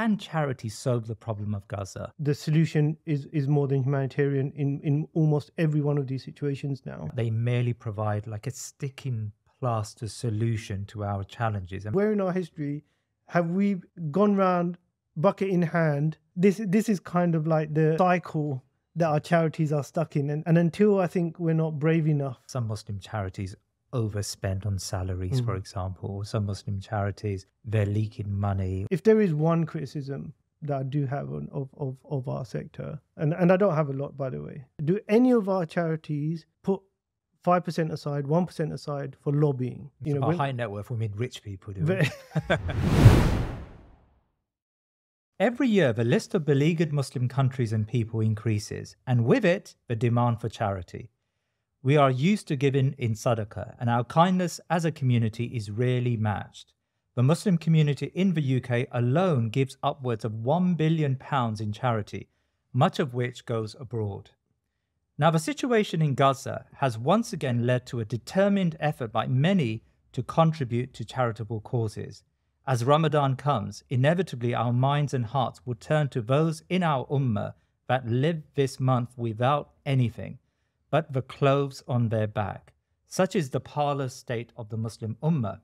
Can charities solve the problem of Gaza? The solution is more than humanitarian in almost every one of these situations now. They merely provide like a sticking plaster solution to our challenges. And where in our history have we gone round bucket in hand? This is kind of like the cycle that our charities are stuck in. And until I think we're not brave enough. Some Muslim charities overspend on salaries, for example. Some Muslim charities, they're leaking money. If there is one criticism that I do have of our sector, and I don't have a lot, by the way, do any of our charities put 5% aside, 1% aside for lobbying? By high net worth, we mean rich people do. Every year, the list of beleaguered Muslim countries and people increases, and with it, the demand for charity. We are used to giving in sadaqa, and our kindness as a community is rarely matched. The Muslim community in the UK alone gives upwards of £1 billion in charity, much of which goes abroad. Now, the situation in Gaza has once again led to a determined effort by many to contribute to charitable causes. As Ramadan comes, inevitably our minds and hearts will turn to those in our umma that live this month without anything but the clothes on their back. Such is the parlous state of the Muslim ummah.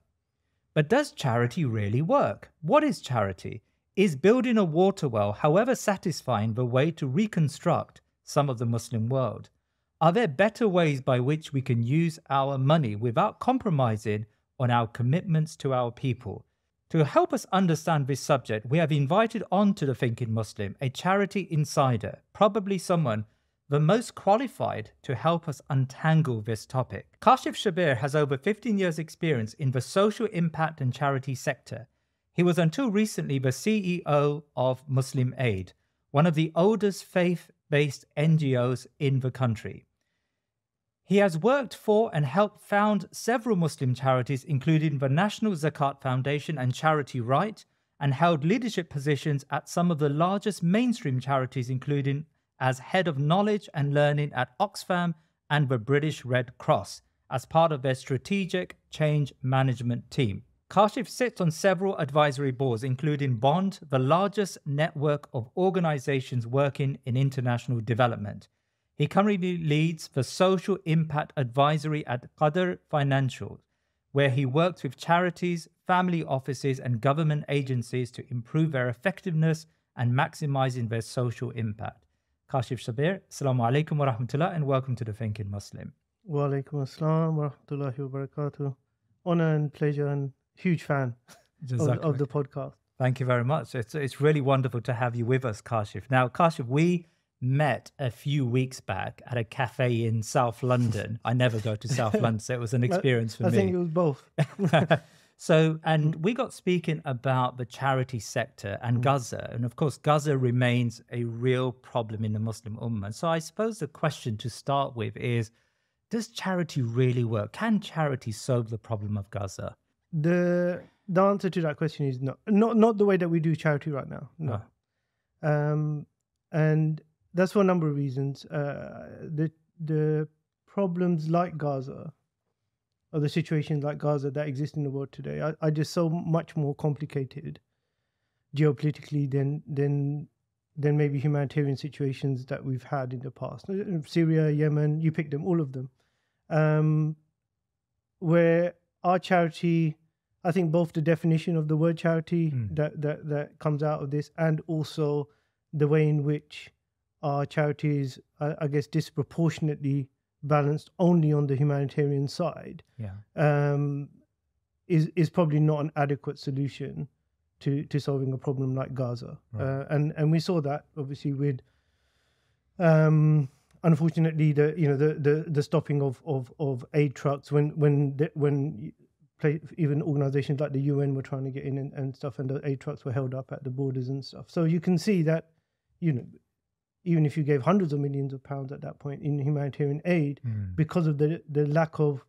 But does charity really work? What is charity? Is building a water well, however satisfying, the way to reconstruct some of the Muslim world? Are there better ways by which we can use our money without compromising on our commitments to our people? To help us understand this subject, we have invited on to the Thinking Muslim a charity insider, probably someone the most qualified to help us untangle this topic. Kashif Shabir has over 15 years' experience in the social impact and charity sector. He was until recently the CEO of Muslim Aid, one of the oldest faith-based NGOs in the country. He has worked for and helped found several Muslim charities, including the National Zakat Foundation and Charity Right, and held leadership positions at some of the largest mainstream charities, including as head of knowledge and learning at Oxfam and the British Red Cross as part of their strategic change management team. Kashif sits on several advisory boards, including Bond, the largest network of organizations working in international development. He currently leads the social impact advisory at Qadr Financial, where he works with charities, family offices, and government agencies to improve their effectiveness and maximizing their social impact. Kashif Shabir, Assalamu alaikum wa rahmatullah, and welcome to the Thinking Muslim. Wa alaikum assalam wa rahmatullahi wa barakatuh. Honor and pleasure, and huge fan of the podcast. Thank you very much. It's really wonderful to have you with us, Kashif. Now, Kashif, we met a few weeks back at a cafe in South London. I never go to South London, so it was an experience for me. I think it was both. And we got speaking about the charity sector and Gaza. And of course, Gaza remains a real problem in the Muslim Ummah. So I suppose the question to start with is, does charity really work? Can charity solve the problem of Gaza? The answer to that question is no. Not the way that we do charity right now. No. And that's for a number of reasons. The problems like Gaza, or the situations like Gaza that exist in the world today, are just so much more complicated geopolitically than maybe humanitarian situations that we've had in the past. Syria, Yemen, you picked them, all of them. Where our charity, I think both the definition of the word charity that comes out of this, and also the way in which our charities, I guess, disproportionately balanced only on the humanitarian side, is probably not an adequate solution to solving a problem like Gaza. Right. And we saw that obviously with unfortunately the stopping of aid trucks when even organizations like the UN were trying to get in and stuff, and the aid trucks were held up at the borders and stuff. So you can see that, even if you gave hundreds of millions of pounds at that point in humanitarian aid, because of the lack of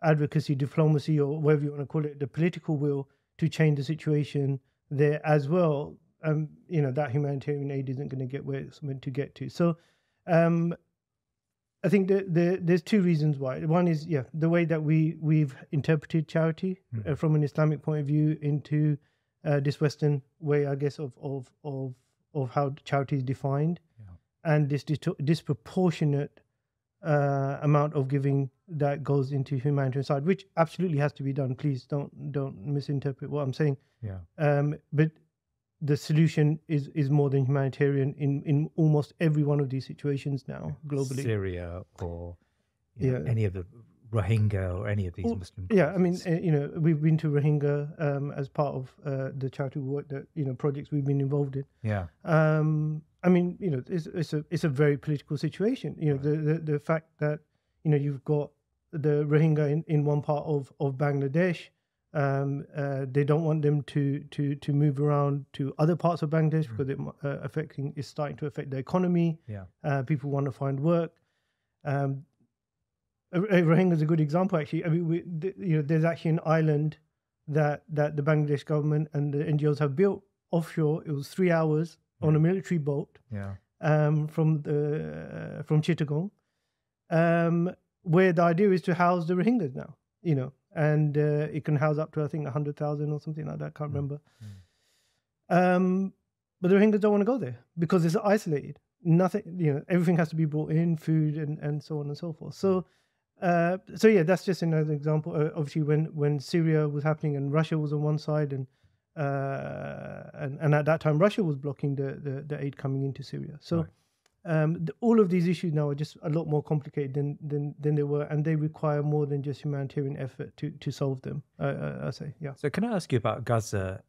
advocacy, diplomacy, or whatever you want to call it, the political will to change the situation there as well, that humanitarian aid isn't going to get where it's meant to get to. So I think there's two reasons why. One is, the way that we've interpreted charity from an Islamic point of view into this Western way, I guess, of how charity is defined, and this disproportionate amount of giving that goes into humanitarian side, which absolutely has to be done. Please don't misinterpret what I'm saying. But the solution is more than humanitarian in almost every one of these situations now globally. Syria or any of the Rohingya or any of these Muslim countries. I mean, we've been to Rohingya as part of the charitable work that projects we've been involved in. I mean, it's a very political situation. The fact that you've got the Rohingya in one part of Bangladesh. They don't want them to move around to other parts of Bangladesh because it's starting to affect the economy. People want to find work. Rohingya is a good example, actually. I mean, there's actually an island that the Bangladesh government and the NGOs have built offshore. It was 3 hours on a military boat from Chittagong, where the idea is to house the Rohingyas now. And it can house up to, I think, 100,000 or something like that. Can't remember. But the Rohingyas don't want to go there because it's isolated. Nothing, everything has to be brought in, food and so on and so forth. So that's just another example. Obviously, when Syria was happening and Russia was on one side, and at that time Russia was blocking the aid coming into Syria. So. All of these issues now are just a lot more complicated than they were, and they require more than just humanitarian effort to solve them. I say, yeah. So can I ask you about Gaza?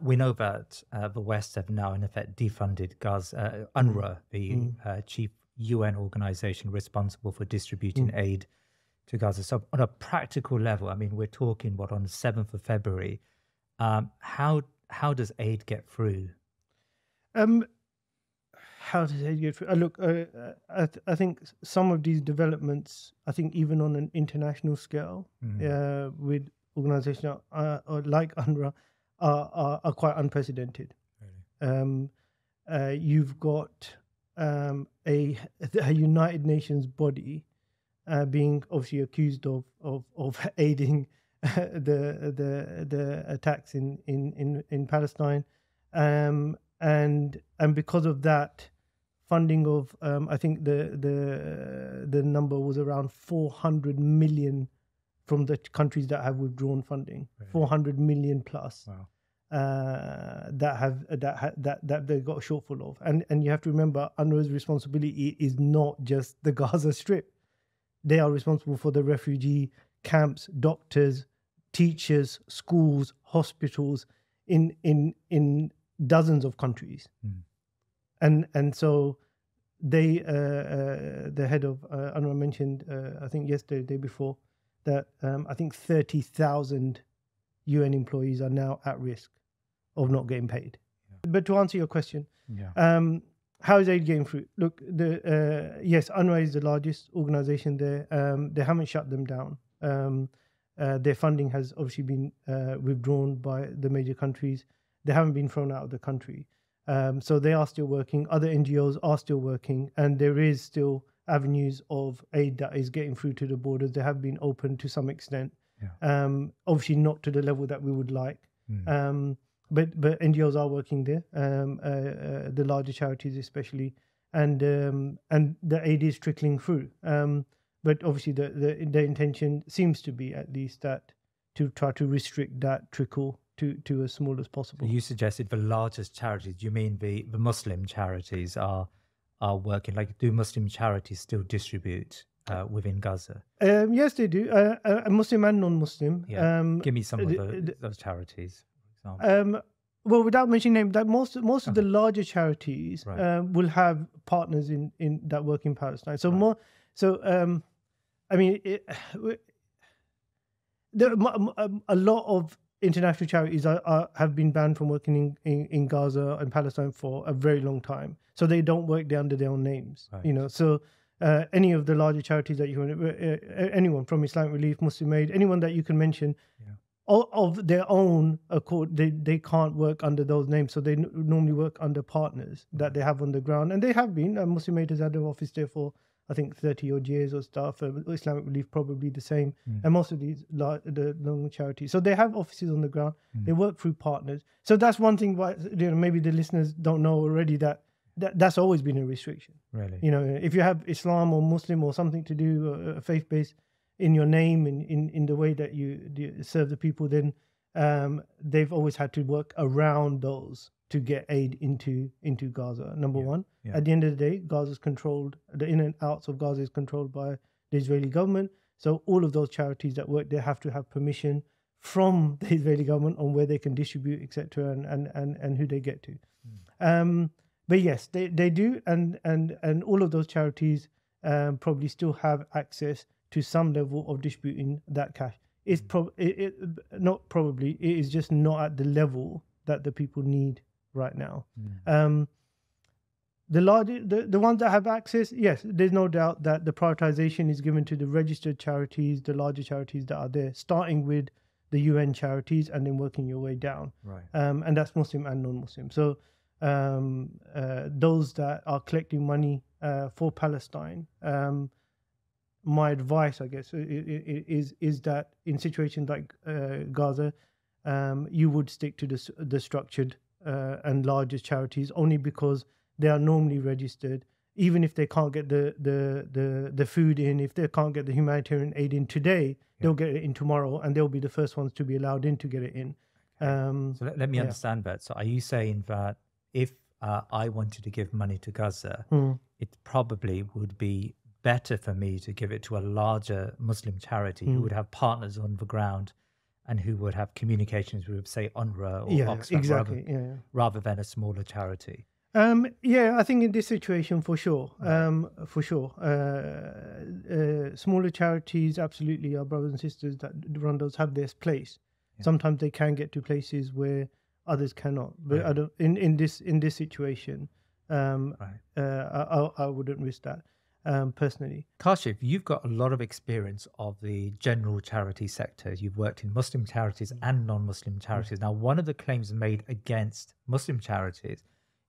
We know that the West have now, in effect, defunded Gaza, Unwra, the chief UN organization responsible for distributing aid to Gaza. So on a practical level, I mean, we're talking, on the 7th of February, how does aid get through? How does aid get through? Look, I think some of these developments, I think even on an international scale, with organizations like Unwra, are quite unprecedented. Really? You've got a United Nations body being obviously accused of aiding the attacks in Palestine, and because of that, funding of I think the number was around 400 million from the countries that have withdrawn funding. Really? 400 million plus. Wow. that they got a shortfall of, and you have to remember, UNRWA's responsibility is not just the Gaza Strip. They are responsible for the refugee camps, doctors, teachers, schools, hospitals in dozens of countries. And so they the head of UNRWA mentioned I think yesterday, the day before, that I think 30,000 UN employees are now at risk of not getting paid. But to answer your question, how is aid getting through? Look, yes, UNRWA is the largest organization there. They haven't shut them down. Their funding has obviously been withdrawn by the major countries. They haven't been thrown out of the country. So they are still working. Other NGOs are still working, and there is still avenues of aid that is getting through to the borders. They have been open to some extent. Obviously not to the level that we would like. But NGOs are working there, the larger charities especially, and the aid is trickling through. But obviously the intention seems to be at least that to try to restrict that trickle to as small as possible. You suggested the largest charities. Do you mean the Muslim charities are working? Like, do Muslim charities still distribute within Gaza? Yes, they do. Muslim and non-Muslim. Give me some of those charities, for example. Well, without mentioning names, that most of the larger charities will have partners in that work in Palestine. So more. So I mean, there a lot of international charities have been banned from working in Gaza and Palestine for a very long time. So they don't work there under their own names. You know, so. Any of the larger charities that you want, anyone from Islamic Relief, Muslim Aid, anyone that you can mention, all of their own accord, they can't work under those names. So they normally work under partners that they have on the ground, and they have been. Muslim Aid has had an office there for I think 30 odd years or stuff. Islamic Relief probably the same, and most of these the long charities. So they have offices on the ground. They work through partners. So that's one thing why maybe the listeners don't know already that's always been a restriction. Really, if you have Islam or Muslim or something to do faith based in your name and in the way that you serve the people, then they've always had to work around those to get aid into Gaza. Number one, at the end of the day, Gaza is controlled. The in and outs of Gaza is controlled by the Israeli government. So all of those charities that work there have to have permission from the Israeli government on where they can distribute, etc., and who they get to. But yes, they do, and all of those charities probably still have access to some level of distributing that cash. It's not probably, it is just not at the level that the people need right now. The ones that have access, yes, there's no doubt that the prioritization is given to the registered charities, the larger charities that are there, starting with the UN charities and then working your way down. Right. And that's Muslim and non-Muslim. So those that are collecting money for Palestine, my advice, I guess, is that in situations like Gaza, you would stick to the structured and largest charities, only because they are normally registered. Even if they can't get the food in, if they can't get the humanitarian aid in today, they'll get it in tomorrow, and they'll be the first ones to be allowed in to get it in. So let me understand that. So are you saying that if I wanted to give money to Gaza, it probably would be better for me to give it to a larger Muslim charity who would have partners on the ground and who would have communications with, say, Unwra or Awqaf, exactly, rather than a smaller charity? I think in this situation, for sure, smaller charities, absolutely, our brothers and sisters that run those have their place. Sometimes they can get to places where others cannot, but I don't. In this situation, I wouldn't risk that personally. Kashif, you've got a lot of experience of the general charity sector. You've worked in Muslim charities and non-Muslim charities. Now, one of the claims made against Muslim charities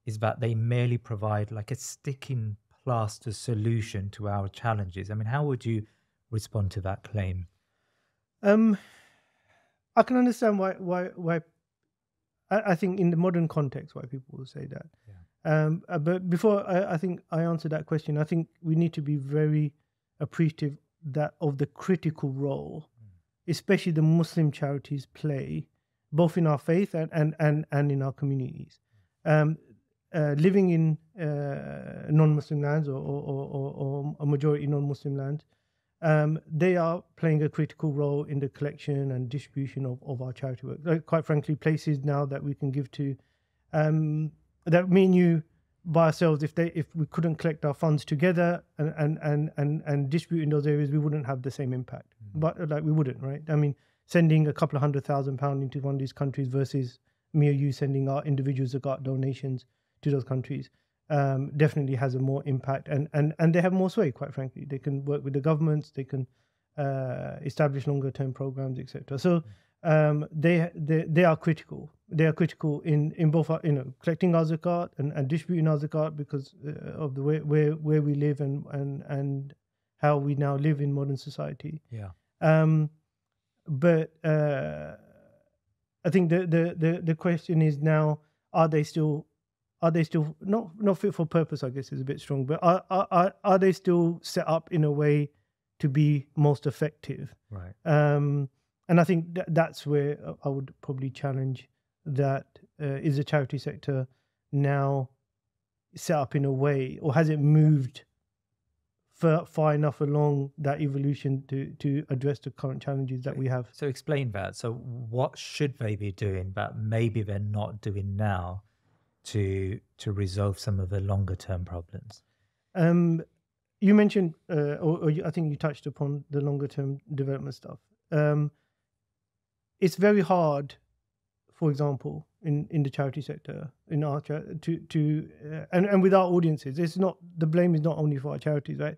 is that they merely provide like a sticking plaster solution to our challenges. I mean, how would you respond to that claim? I can understand why. I think in the modern context, why people will say that. But before I think I answer that question, I think we need to be very appreciative of the critical role, especially the Muslim charities play, both in our faith and in our communities. Living in non-Muslim lands or a majority non-Muslim lands, they are playing a critical role in the collection and distribution of our charity work. Quite frankly, places now that we can give to, that me and you by ourselves, if we couldn't collect our funds together and distribute in those areas, we wouldn't have the same impact. But we wouldn't, right? I mean, sending a couple of £100,000 into one of these countries versus me or you sending our individuals that got donations to those countries definitely has a more impact, and they have more sway, quite frankly. They can work with the governments, they can establish longer term programs, etc. So they are critical. They are critical in both collecting our zakat and distributing our zakat because of the way where we live and how we now live in modern society. But I think the question is now, are they still not fit for purpose, I guess is a bit strong, but are they still set up in a way to be most effective? Right. And I think that's where I would probably challenge that. Is the charity sector now set up in a way, or has it moved far enough along that evolution to address the current challenges that we have? So explain that. So what should they be doing that maybe they're not doing now to resolve some of the longer term problems? You mentioned, I think you touched upon the longer term development stuff. It's very hard, for example, in the charity sector, in our and with our audiences, it's not, the blame is not only for our charities, right?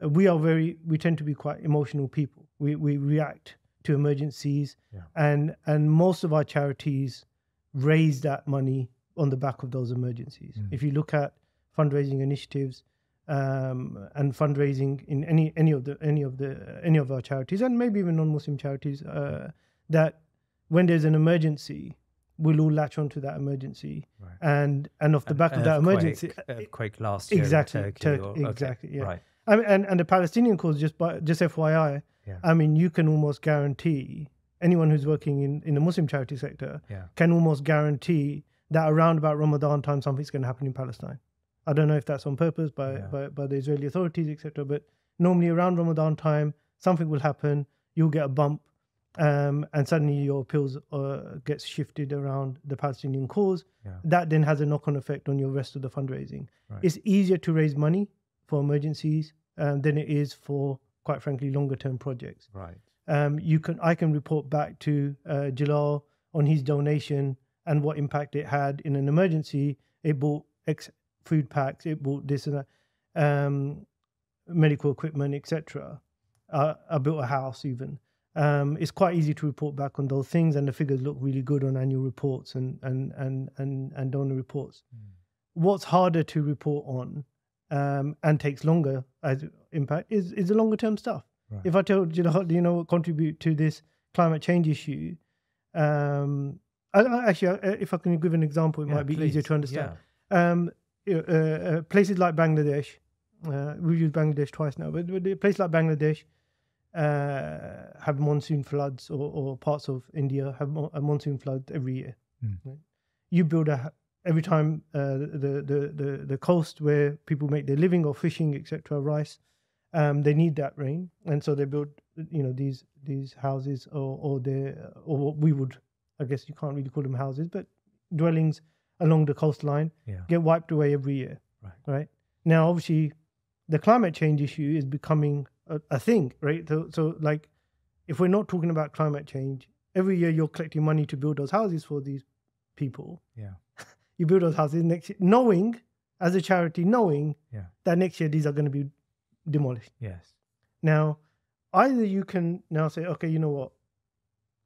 We tend to be quite emotional people. We react to emergencies, and most of our charities raise that money on the back of those emergencies. If you look at fundraising initiatives, and fundraising in any of our charities, and maybe even non-Muslim charities, that when there's an emergency, we'll all latch onto that emergency, right. and off the back of that emergency, earthquake last year exactly, in Turkey, exactly, yeah. Right. I mean, and the Palestinian cause, just FYI, Yeah. I mean, you can almost guarantee, anyone who's working in the Muslim charity sector can almost guarantee that around about Ramadan time something's going to happen in Palestine. I don't know if that's on purpose by the Israeli authorities, etc. But normally around Ramadan time, something will happen. You'll get a bump, and suddenly your appeals gets shifted around the Palestinian cause. Yeah. That then has a knock-on effect on your rest of the fundraising. Right. It's easier to raise money for emergencies than it is for, quite frankly, longer-term projects. Right. I can report back to Jalal on his donation and what impact it had in an emergency. It bought X food packs, it bought this and that, medical equipment, etc. I built a house even. It's quite easy to report back on those things, and the figures look really good on annual reports and donor reports. What's harder to report on and takes longer as impact is the longer term stuff. Right. If I told you, what contribute to this climate change issue, if I can give an example, it might be easier to understand. Yeah. Places like Bangladesh, we've used Bangladesh twice now, but places like Bangladesh have monsoon floods, or parts of India have a monsoon flood every year. Right? You build every time the coast where people make their living or fishing, etc., rice, they need that rain, and so they build these houses or what we would, I guess you can't really call them houses, but dwellings along the coastline get wiped away every year. Right now, obviously, the climate change issue is becoming a thing, right? So like, if we're not talking about climate change, every year you're collecting money to build those houses for these people. Yeah, you build those houses next year, knowing as a charity, that next year these are going to be demolished. Yes. Now, either you can now say, okay, you know what,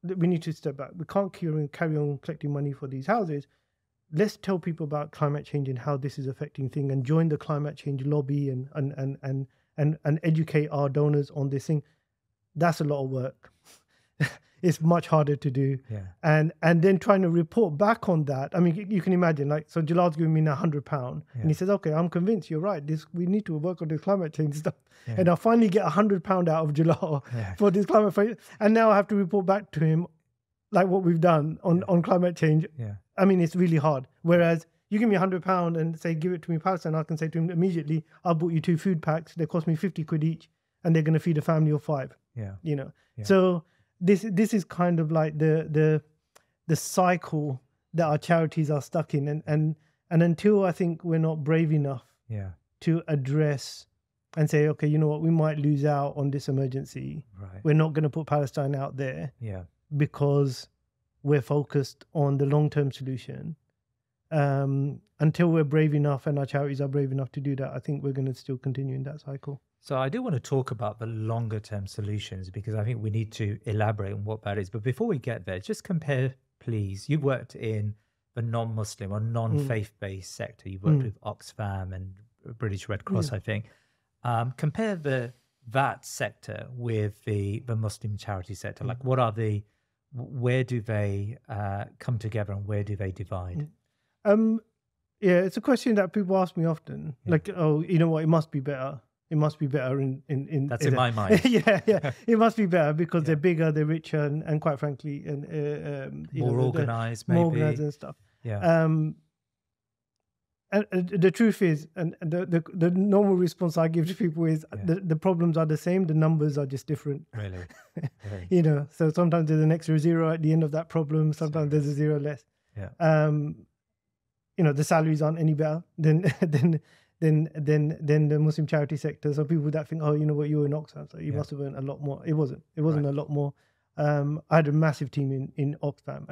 we need to step back. We can't carry on collecting money for these houses. Let's tell people about climate change and how this is affecting things, and join the climate change lobby and educate our donors on this thing. That's a lot of work. It's much harder to do. Yeah. And then trying to report back on that. I mean, you can imagine, like, so Jalal's giving me £100 and he says, okay, I'm convinced you're right. We need to work on this climate change stuff. Yeah. And I finally get £100 out of Jalal for this climate change. And now I have to report back to him like what we've done on climate change. Yeah. I mean, it's really hard. Whereas you give me £100 and say, give it to me, Palestine, I can say to him immediately, I bought you 2 food packs. They cost me 50 quid each, and they're going to feed a family of 5. Yeah. Yeah. So this is kind of like the cycle that our charities are stuck in. And until I think we're not brave enough to address and say, okay, you know what, we might lose out on this emergency. Right. We're not going to put Palestine out there because we're focused on the long-term solution. Until we're brave enough and our charities are brave enough to do that, I think we're going to still continue in that cycle. So I do want to talk about the longer term solutions, because I think we need to elaborate on what that is. But before we get there, just compare, please. You've worked in the non-Muslim or non-faith-based sector. You've worked with Oxfam and British Red Cross, I think. Compare that sector with the Muslim charity sector. Like, where do they come together and where do they divide? Yeah, it's a question that people ask me often. Like, oh, you know what, it must be better. It must be better in that's in my mind. yeah. It must be better because they're bigger, they're richer, and quite frankly, and more organized, maybe. More organized and stuff. Yeah. And the truth is, and the normal response I give to people is the problems are the same, the numbers are just different. Really? So sometimes there's an extra 0 at the end of that problem. Sometimes there's a 0 less. Yeah. The salaries aren't any better than the Muslim charity sector. So people that think, oh, you know what, you're in Oxfam, so you must have earned a lot more. It wasn't a lot more. I had a massive team in Oxfam,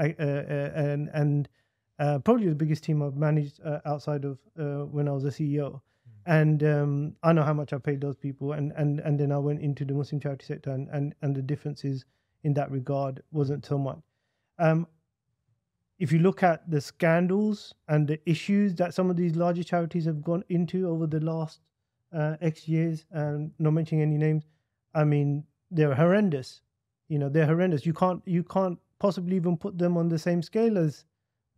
and probably the biggest team I've managed outside of when I was a CEO. And I know how much I paid those people, and then I went into the Muslim charity sector, and the differences in that regard wasn't so much. If you look at the scandals and the issues that some of these larger charities have gone into over the last X years, not mentioning any names. I mean, they're horrendous. They're horrendous. You can't possibly even put them on the same scale as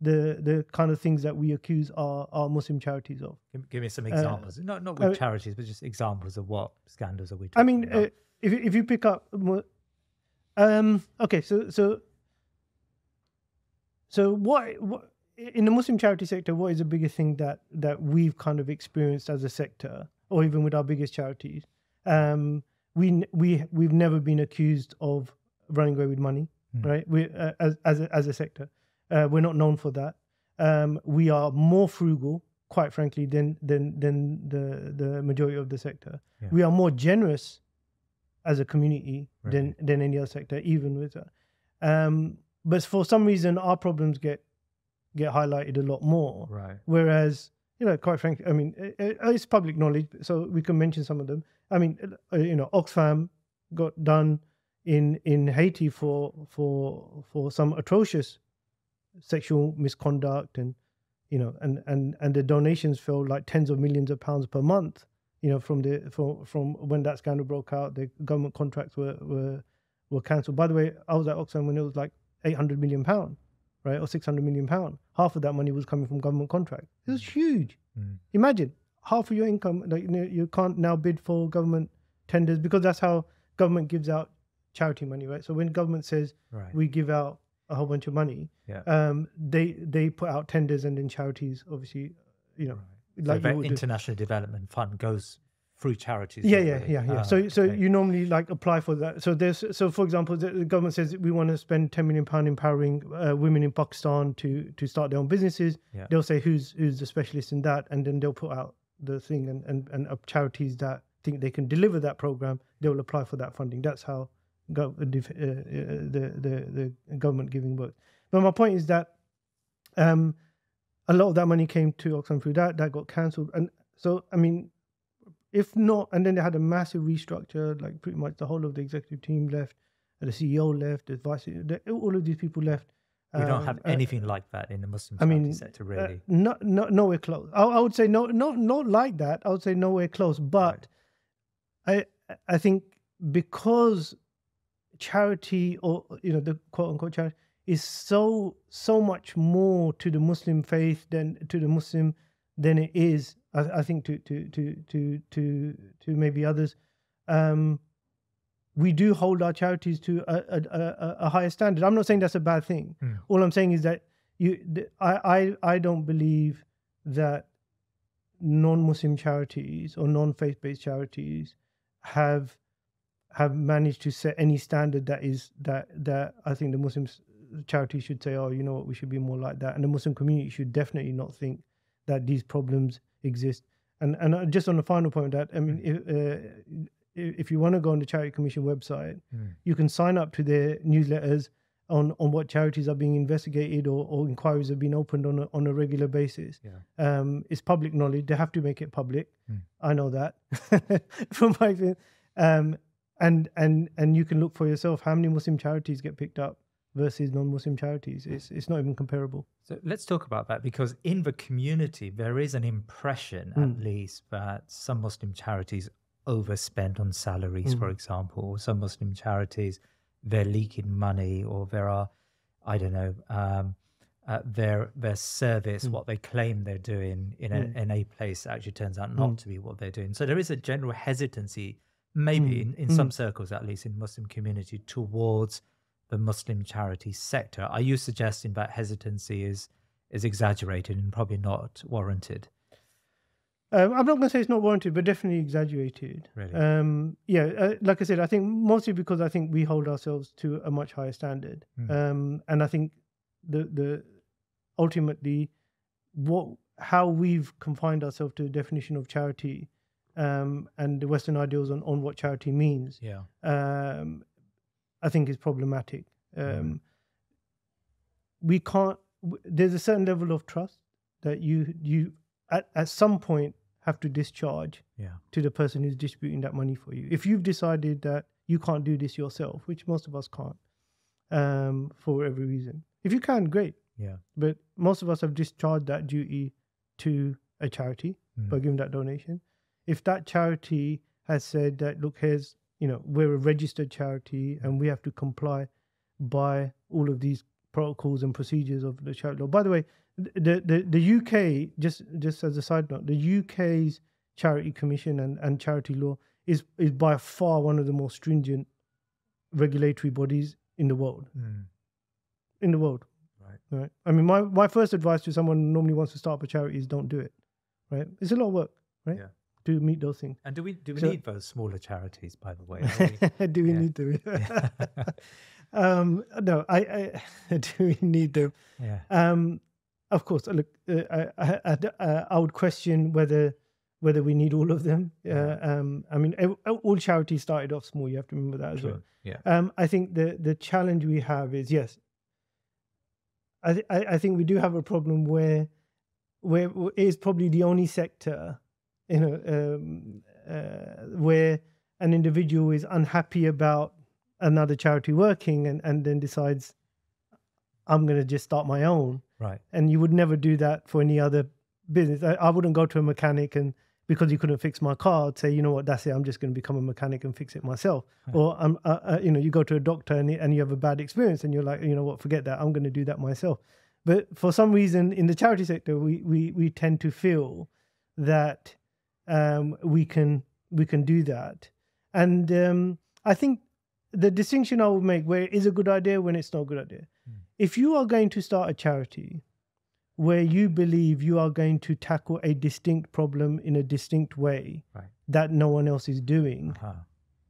the kind of things that we accuse our Muslim charities of. Give me some examples. Not with charities, but just examples of what scandals are we talking about? If you pick up, okay, so what in the Muslim charity sector, what is the biggest thing that we've kind of experienced as a sector, or even with our biggest charities? We've never been accused of running away with money, right? We as a sector, we're not known for that. We are more frugal, quite frankly, than the majority of the sector. Yeah. We are more generous as a community than any other sector, even with that. But for some reason, our problems get highlighted a lot more. Right. Whereas, quite frankly, I mean, it's public knowledge, so we can mention some of them. I mean, Oxfam got done in Haiti for some atrocious sexual misconduct, and the donations fell like tens of millions of pounds per month. From when that scandal broke out, the government contracts were cancelled. By the way, I was at Oxfam when it was like £800 million, right, or £600 million. Half of that money was coming from government contracts. It was huge. Imagine half of your income, like, you can't now bid for government tenders, because that's how government gives out charity money, right? So when government says we give out a whole bunch of money, they put out tenders, and then charities, obviously, like the International Development Fund goes through charities. Yeah. So you normally like apply for that. So for example, the government says we want to spend £10 million empowering women in Pakistan to start their own businesses. Yeah. They'll say who's the specialist in that, and then they'll put out the thing, and charities that think they can deliver that program, they will apply for that funding. That's how the government giving works. But my point is that a lot of that money came to Oxfam through that got cancelled, and so I mean, if not, and then they had a massive restructure, like pretty much the whole of the executive team left, the CEO left, the vice, all of these people left. We don't have anything like that in the Muslim charity sector, really. Nowhere close. I would say not like that. I would say nowhere close. But I think because charity, or the quote unquote charity, is so much more to the Muslim faith than it is, I think, to maybe others. We do hold our charities to a higher standard. I'm not saying that's a bad thing. All I'm saying is that I don't believe that non-Muslim charities or non-faith-based charities have managed to set any standard that I think the Muslim charities should say, oh, you know what, we should be more like that. And the Muslim community should definitely not think that these problems exist. And just on the final point, that I mean, if you want to go on the Charity Commission website, you can sign up to their newsletters on what charities are being investigated or inquiries have been opened on a regular basis. Yeah. It's public knowledge. They have to make it public. I know that from my experience. And you can look for yourself how many Muslim charities get picked up versus non-Muslim charities. It's not even comparable. So let's talk about that, because in the community there is an impression, at least, that some Muslim charities overspend on salaries, for example, or some Muslim charities, they're leaking money, or there are, I don't know, their service, what they claim they're doing in a place actually turns out not to be what they're doing. So there is a general hesitancy, maybe in some circles, at least in Muslim community, towards the Muslim charity sector. Are you suggesting that hesitancy is exaggerated and probably not warranted? I'm not going to say it's not warranted, but definitely exaggerated. Really? Like I said, I think mostly because I think we hold ourselves to a much higher standard, and I think the ultimately how we've confined ourselves to the definition of charity, and the Western ideals on what charity means. I think is problematic. We can't. There's a certain level of trust that you at some point have to discharge to the person who's distributing that money for you. If you've decided that you can't do this yourself, which most of us can't, for whatever reason. If you can, great. Yeah. But most of us have discharged that duty to a charity by giving that donation. if that charity has said that, look, here's, we're a registered charity and we have to comply by all of these protocols and procedures of the charity law. By the way, the UK, just as a side note, the UK's Charity Commission and charity law is by far one of the more stringent regulatory bodies in the world. In the world. Right. I mean, my first advice to someone who normally wants to start up a charity is don't do it. Right. It's a lot of work, right? Yeah. To meet those things. And do we need those smaller charities, by the way? Do we need them? No, I do we need them? Yeah. Of course. Look, I would question whether we need all of them. I mean, all charities started off small. You have to remember that as well. Yeah. I think the challenge we have is, yes, I think we do have a problem where it is probably the only sector, where an individual is unhappy about another charity working and then decides, I'm going to just start my own. Right. And you would never do that for any other business. I wouldn't go to a mechanic and because he couldn't fix my car, I'd say, you know what, that's it. I'm just going to become a mechanic and fix it myself. Right. Or, you go to a doctor and you have a bad experience and you're like, you know what, forget that. I'm going to do that myself. But for some reason in the charity sector, we tend to feel that we can do that. And I think the distinction I would make where it is a good idea, when it's not a good idea. If you are going to start a charity where you believe you are going to tackle a distinct problem in a distinct way, right, that no one else is doing.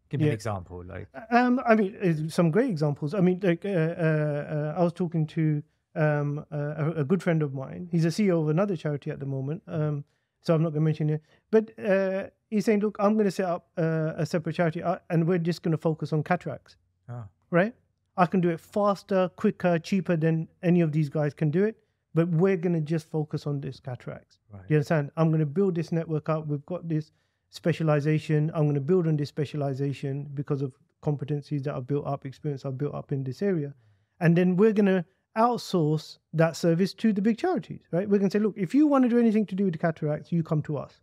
Give me an example. Like, I mean, some great examples. I mean, like, I was talking to a good friend of mine. He's a CEO of another charity at the moment. So I'm not going to mention it. But he's saying, look, I'm going to set up a separate charity and we're just going to focus on cataracts. Right? I can do it faster, quicker, cheaper than any of these guys can do it. But we're going to just focus on this cataracts. Right. You understand? I'm going to build this network up. We've got this specialization. I'm going to build on this specialization because of competencies that I've built up, experience I've built up in this area. And then we're going to outsource that service to the big charities, right? We're going to say, look, if you want to do anything to do with the cataracts, you come to us,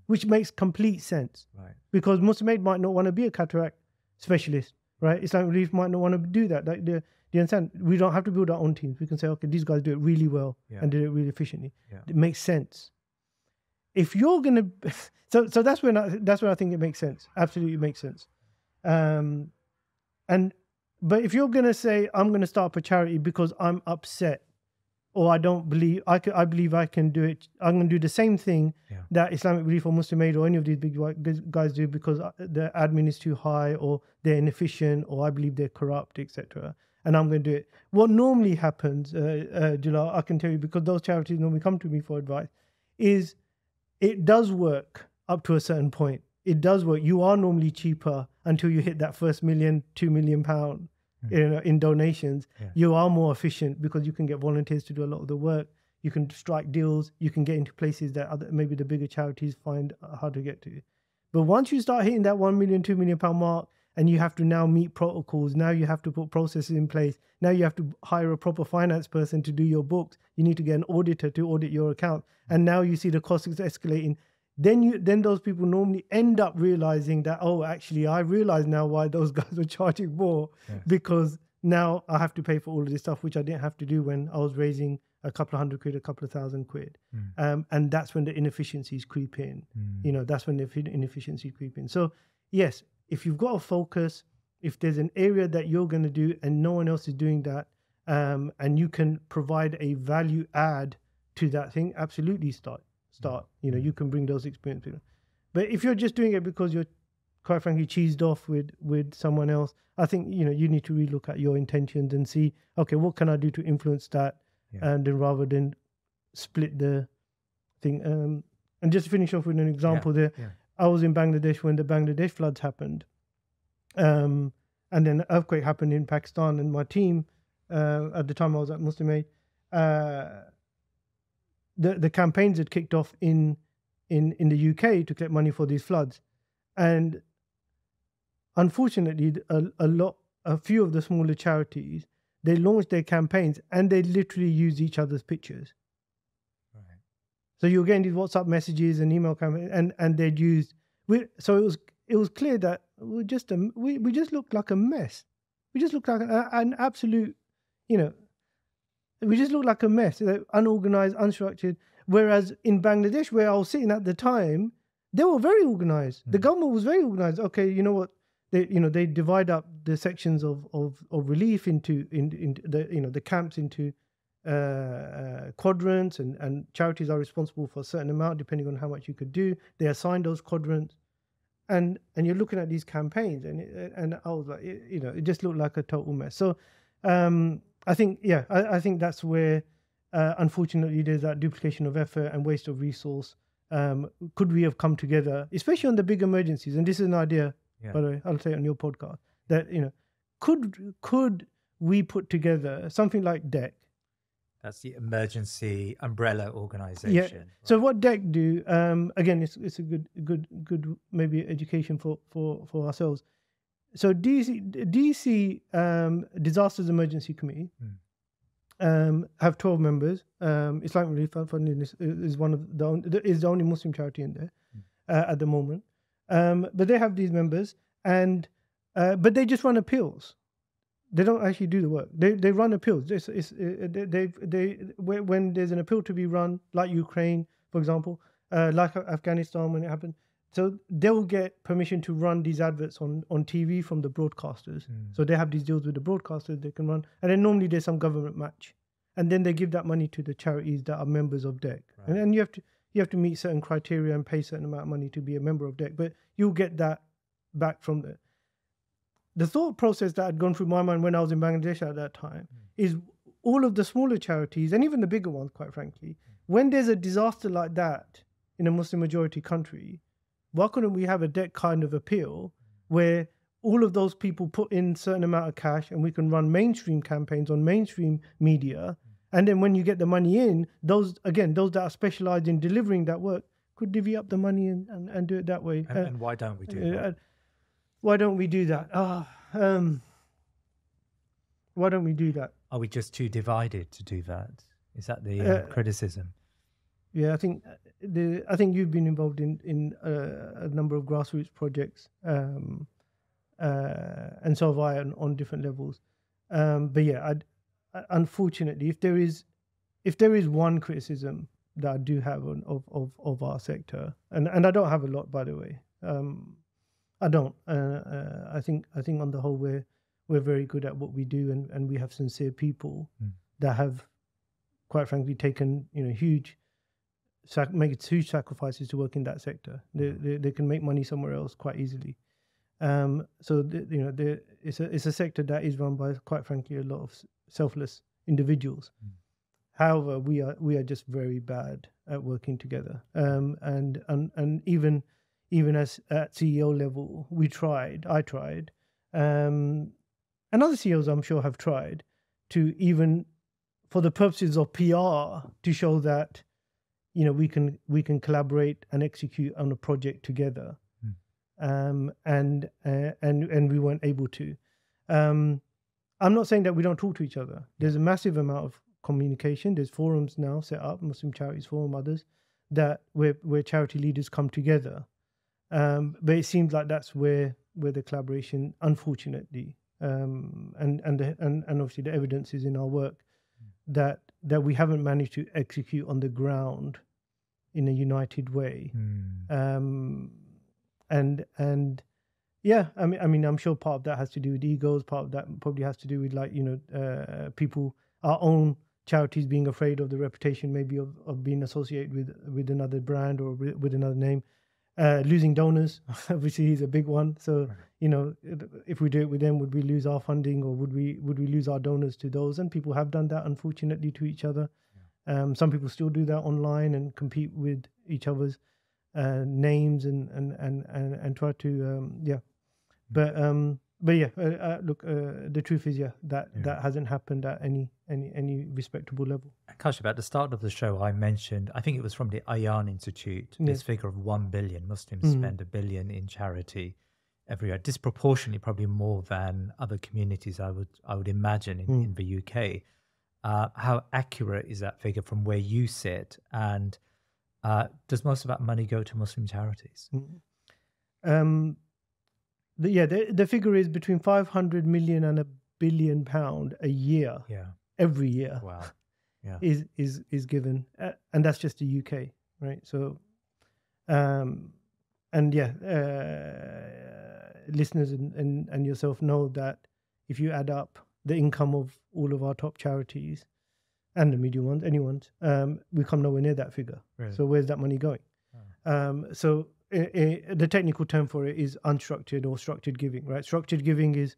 which makes complete sense. Right. Because Muslim Aid might not want to be a cataract specialist, right? Islamic Relief might not want to do that. Like you understand? We don't have to build our own teams. We can say, okay, these guys do it really well and do it really efficiently. Yeah. It makes sense. If you're going to, so that's when I think it makes sense. Absolutely makes sense. But if you're going to say, I'm going to start up a charity because I'm upset, or I don't believe, I believe I can do it, I'm going to do the same thing that Islamic Relief or Muslim Aid or any of these big guys do because the admin is too high, or they're inefficient, or I believe they're corrupt, etc. And I'm going to do it. What normally happens, Jalal, I can tell you, because those charities normally come to me for advice, is it does work up to a certain point. It does work. You are normally cheaper until you hit that first £1 million, £2 million in donations. Yeah. You are more efficient because you can get volunteers to do a lot of the work. You can strike deals. You can get into places that maybe the bigger charities find hard to get to. But once you start hitting that £1 million, £2 million mark, and you have to now meet protocols, now you have to put processes in place, now you have to hire a proper finance person to do your books, you need to get an auditor to audit your account, and now you see the costs escalating, then those people normally end up realizing that, oh, actually, I realize now why those guys were charging more, because now I have to pay for all of this stuff, which I didn't have to do when I was raising a couple of £100, a couple of £1,000. And that's when the inefficiencies creep in. That's when the inefficiencies creep in. So, yes, if you've got a focus, if there's an area that you're going to do and no one else is doing that, and you can provide a value add to that thing, absolutely start. You can bring those experiences. But if you're just doing it because you're, quite frankly, cheesed off with someone else, I think, you need to relook at your intentions and see, okay, what can I do to influence that? And then rather than split the thing. And just to finish off with an example there, I was in Bangladesh when the Bangladesh floods happened. And then an earthquake happened in Pakistan, and my team, at the time I was at Muslim Aid, the campaigns had kicked off in the UK to collect money for these floods. And unfortunately, a few of the smaller charities, they launched their campaigns and they literally used each other's pictures. Right. So you're getting these WhatsApp messages and email campaigns, and they'd used So it was clear that we just looked like a mess. We just looked like an absolute, we just looked like a mess, unorganized, unstructured. Whereas in Bangladesh, where I was sitting at the time, they were very organized. The government was very organized. Okay, you know what? They divide up the sections of relief into the camps into quadrants, and charities are responsible for a certain amount depending on how much you could do. They assign those quadrants, and you're looking at these campaigns, and I was like, it just looked like a total mess. So I think that's where unfortunately there's that duplication of effort and waste of resource. Could we have come together, especially on the big emergencies? And this is an idea, by the way, I'll say it on your podcast, that could we put together something like DEC? That's the emergency umbrella organization. Yeah. Right? So what DEC do? Again, it's a good maybe education for ourselves. So DC Disasters Emergency Committee have 12 members. Islamic Relief Fund is the only Muslim charity in there at the moment. But they have these members, and but they just run appeals. They don't actually do the work. They run appeals. When there's an appeal to be run, like Ukraine, for example, like Afghanistan when it happened, so they'll get permission to run these adverts on TV from the broadcasters. So they have these deals with the broadcasters they can run, and then normally there's some government match, and then they give that money to the charities that are members of DEC. Right. And then you have to meet certain criteria and pay a certain amount of money to be a member of DEC, but you'll get that back from there. The thought process that had gone through my mind when I was in Bangladesh at that time is all of the smaller charities, and even the bigger ones, quite frankly, when there's a disaster like that in a Muslim majority country, why couldn't we have a DEC kind of appeal where all of those people put in a certain amount of cash and we can run mainstream campaigns on mainstream media, and then when you get the money in, those that are specialized in delivering that work could divvy up the money and do it that way. And why don't we do that? Why don't we do that? Why don't we do that? Are we just too divided to do that? Is that the criticism? Yeah, I think you've been involved in a number of grassroots projects, and so have I on different levels. But yeah, unfortunately, if there is one criticism that I do have of our sector, and I don't have a lot, by the way. I don't. I think on the whole we're very good at what we do, and we have sincere people that have, quite frankly, taken huge sacrifices to work in that sector. They can make money somewhere else quite easily. So it's a sector that is run by, quite frankly, a lot of selfless individuals. However, we are just very bad at working together. And even as at CEO level, I tried, and other CEOs I'm sure have tried to, even for the purposes of PR, to show that we can collaborate and execute on a project together, and we weren't able to. I'm not saying that we don't talk to each other. There's a massive amount of communication. There's forums now set up, Muslim Charities Forum, others, where charity leaders come together. But it seems like that's where the collaboration, unfortunately, and obviously the evidence is in our work that we haven't managed to execute on the ground in a united way. And yeah, I mean, I'm sure part of that has to do with egos. Part of that probably has to do with people, our own charities being afraid of the reputation, maybe of being associated with another brand or with another name. Losing donors, obviously, is a big one. So, if we do it with them, would we lose our funding, or would we lose our donors to those? And people have done that, unfortunately, to each other. Some people still do that online and compete with each other's names and try to But yeah, look, the truth is, that hasn't happened at any respectable level. Kashif, at the start of the show, I mentioned, I think it was from the Ayan Institute, this figure of 1 billion. Muslims spend $1 billion in charity every year, disproportionately, probably more than other communities, I would imagine, in the UK. How accurate is that figure from where you sit? And does most of that money go to Muslim charities? The figure is between 500 million and £1 billion a year. Yeah. Every year. Wow. Yeah. Is given, and that's just the UK, right? So, listeners and yourself know that if you add up the income of all of our top charities and the medium ones, anyone's, we come nowhere near that figure. Really? So where's that money going? So the technical term for it is unstructured or structured giving, right? Structured giving is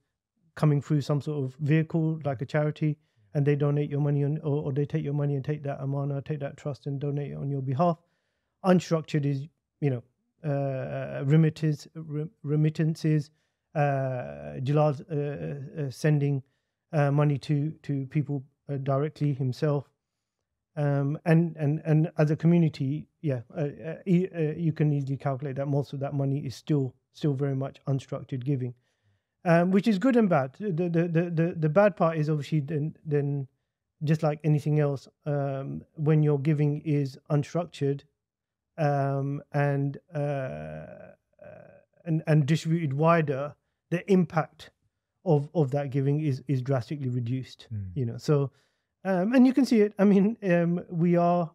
coming through some sort of vehicle like a charity, and they donate your money on, or they take your money and take that amana, take that trust and donate it on your behalf. Unstructured is, remittances, Jalal's sending money to people directly himself. And as a community, you can easily calculate that most of that money is still very much unstructured giving. Which is good and bad. The bad part is obviously then just like anything else, when your giving is unstructured and distributed wider, the impact of that giving is drastically reduced. So and you can see it. I mean, we are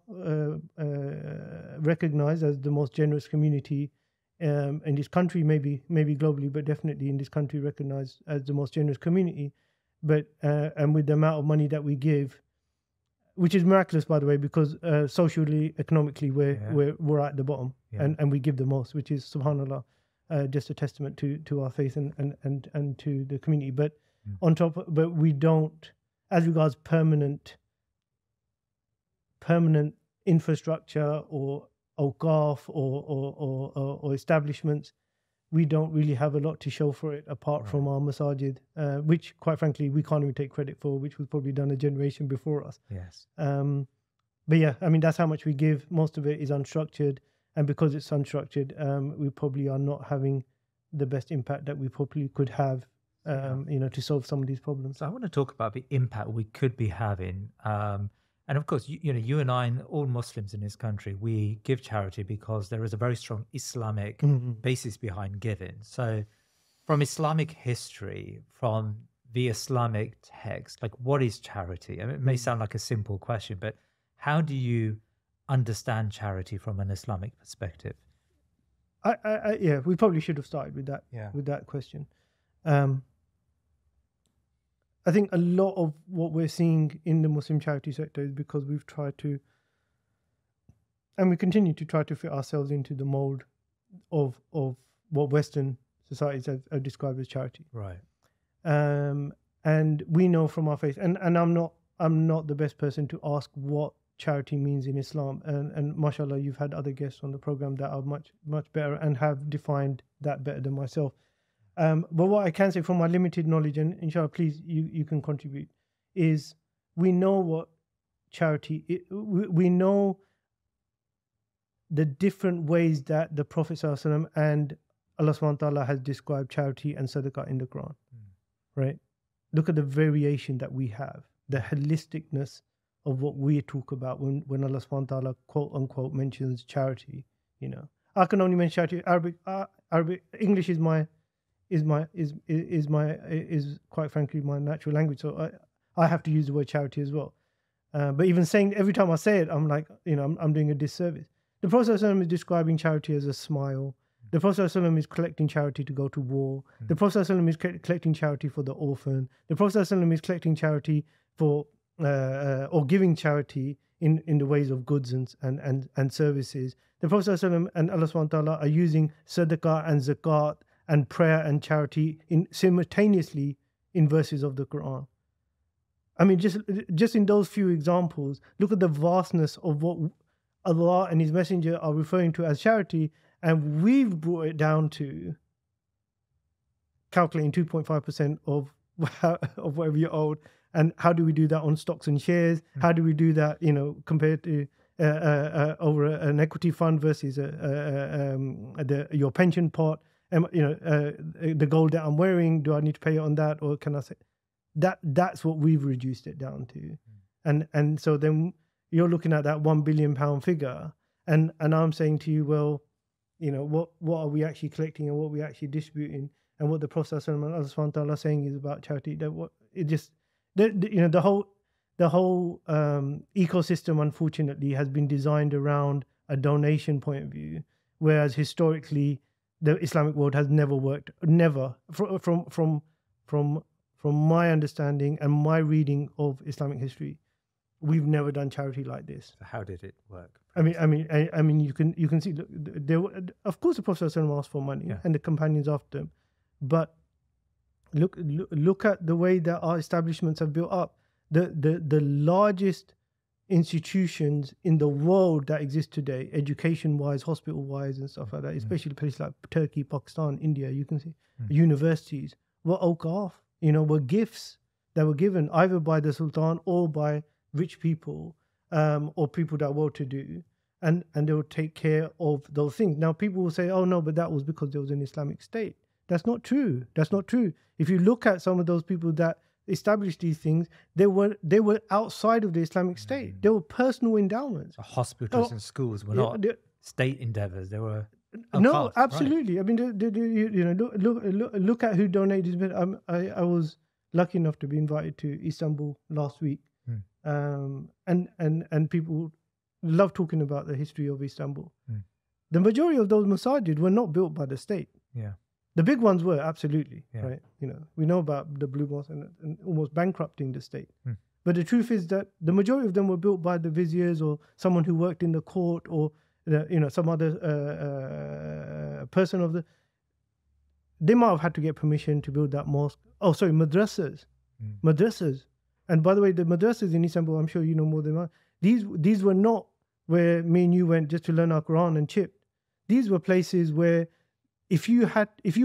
recognized as the most generous community in this country, maybe globally, but definitely in this country recognized as the most generous community. But and with the amount of money that we give, which is miraculous, by the way, because socially, economically, we're at the bottom, and we give the most, which is, subhanallah, just a testament to our faith and to the community. But on top, but we don't, as regards permanent infrastructure or Awqaf or establishments, we don't really have a lot to show for it apart from our masajid, which quite frankly we can't even take credit for, which was probably done a generation before us. Yes. But yeah, I mean, that's how much we give. Most of it is unstructured, and because it's unstructured, we probably are not having the best impact that we probably could have, to solve some of these problems. So I want to talk about the impact we could be having. And of course, you and I and all Muslims in this country, we give charity because there is a very strong Islamic basis behind giving. So from Islamic history, from the Islamic text, like what is charity? I mean, it may sound like a simple question, but how do you understand charity from an Islamic perspective? We probably should have started with that, with that question. I think a lot of what we're seeing in the Muslim charity sector is because we've tried to, and we continue to try to fit ourselves into the mold of what Western societies have described as charity. Right. And we know from our faith, and I'm not the best person to ask what charity means in Islam. And mashallah, you've had other guests on the program that are much better and have defined that better than myself. But what I can say from my limited knowledge, and inshallah, please, you can contribute, is we know what charity is. We know the different ways that the Prophet ﷺ and Allah subhanahu wa ta'ala has described charity and sadaqa in the Quran, right? Look at the variation that we have, the holisticness of what we talk about when Allah subhanahu wa ta'ala quote unquote mentions charity. I can only mention charity. Arabic, English is quite frankly my natural language, so I have to use the word charity as well. But even saying, every time I say it, I'm like, I'm doing a disservice. The Prophet ﷺ is describing charity as a smile. The Prophet ﷺ is collecting charity to go to war. The Prophet ﷺ is collecting charity for the orphan. The Prophet ﷺ is collecting charity for or giving charity in the ways of goods and services. The Prophet ﷺ and Allah subhanahu wa ta'ala are using sadaqa and zakat and prayer and charity simultaneously in verses of the Quran. I mean, just in those few examples, look at the vastness of what Allah and His Messenger are referring to as charity, and we've brought it down to calculating 2.5% of whatever you're owed. And how do we do that on stocks and shares? How do we do that, compared to over an equity fund versus your pension pot? The gold that I'm wearing, do I need to pay on that, or can I say that's what we've reduced it down to? And so then you're looking at that £1 billion figure, and I'm saying to you, well, what are we actually collecting and what we actually distributing, and what the Prophet ﷺ is saying is about charity. That what it just the whole ecosystem, unfortunately, has been designed around a donation point of view, whereas historically the Islamic world has never worked. Never, from my understanding and my reading of Islamic history, we've never done charity like this. So how did it work? I mean, you can see. Look, there were, of course, the Prophet ﷺ asked for money, and the companions after him, but look at the way that our establishments have built up. The largest institutions in the world that exist today, education-wise, hospital-wise, and stuff like that, especially places like Turkey, Pakistan, India, you can see universities were Awqaf, were gifts that were given either by the Sultan or by rich people, or people that were well-to-do, and they would take care of those things. Now, people will say, "Oh no, but that was because there was an Islamic state." That's not true. That's not true. If you look at some of those people that established these things, they were outside of the Islamic state. They were personal endowments. So hospitals and schools were not state endeavors. They were no, absolutely. Right. I mean, look at who donated. I was lucky enough to be invited to Istanbul last week, and people love talking about the history of Istanbul. The majority of those masajid were not built by the state. Yeah. The big ones were, absolutely, right? We know about the Blue Mosque and almost bankrupting the state. But the truth is that the majority of them were built by the viziers or someone who worked in the court or, some other person of the... They might have had to get permission to build that mosque. Oh, sorry, madrasas. Madrasas. And by the way, the madrasas in Istanbul, I'm sure you know more than I. These were not where me and you went just to learn our Quran and chipped. These were places where if you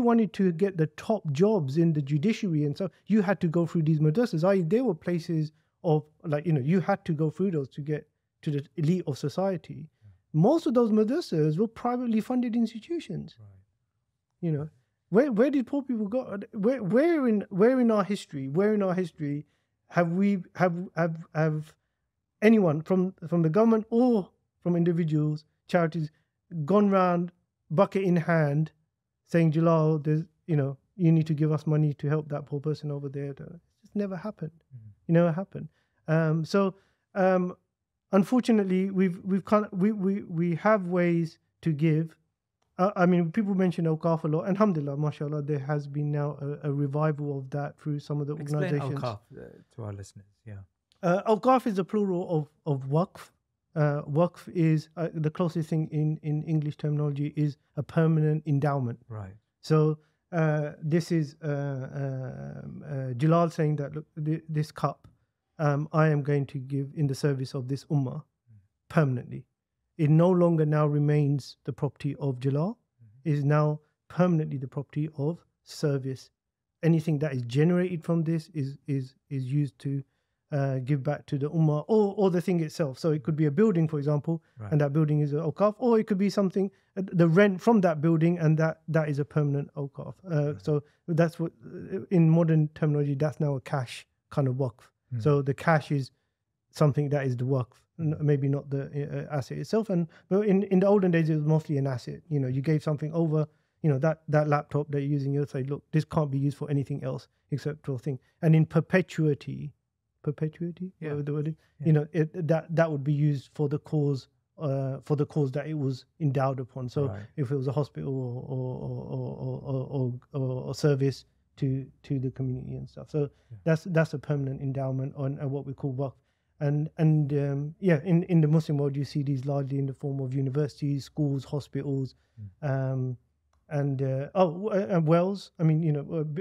wanted to get the top jobs in the judiciary and so, you had to go through these madrasas. There were places of you had to go through those to get to the elite of society. Most of those madrasas were privately funded institutions. Right. Where did poor people go? Where in our history have anyone from the government or from individuals, charities, gone round bucket in hand saying, Jalal, there's, you need to give us money to help that poor person over there. It just never happened. It never happened. Unfortunately, we have ways to give. I mean, people mention Awqaf a lot. Alhamdulillah, mashallah, there has been now a revival of that through some of the organizations. Explain Awqaf to our listeners, yeah. Awqaf is the plural of waqf. Waqf is the closest thing in English terminology is a permanent endowment. Right. So this is Jalal saying that, look, this cup I am going to give in the service of this ummah permanently. It no longer now remains the property of Jalal. It is now permanently the property of service. Anything that is generated from this is used to give back to the ummah or the thing itself. So it could be a building, for example, and that building is an awqaf, or it could be something, the rent from that building, and that is a permanent awqaf. So that's what, in modern terminology, that's now a cash kind of waqf. So the cash is something that is the waqf, maybe not the asset itself. But in the olden days, it was mostly an asset. You gave something over, that laptop that you're using, you'll say, look, this can't be used for anything else except for a thing. And in perpetuity, yeah. The word is, that would be used for the cause that it was endowed upon. So if it was a hospital or service to the community and stuff, so that's a permanent endowment on what we call waqf. And in the Muslim world, you see these largely in the form of universities, schools, hospitals, and wells. I mean,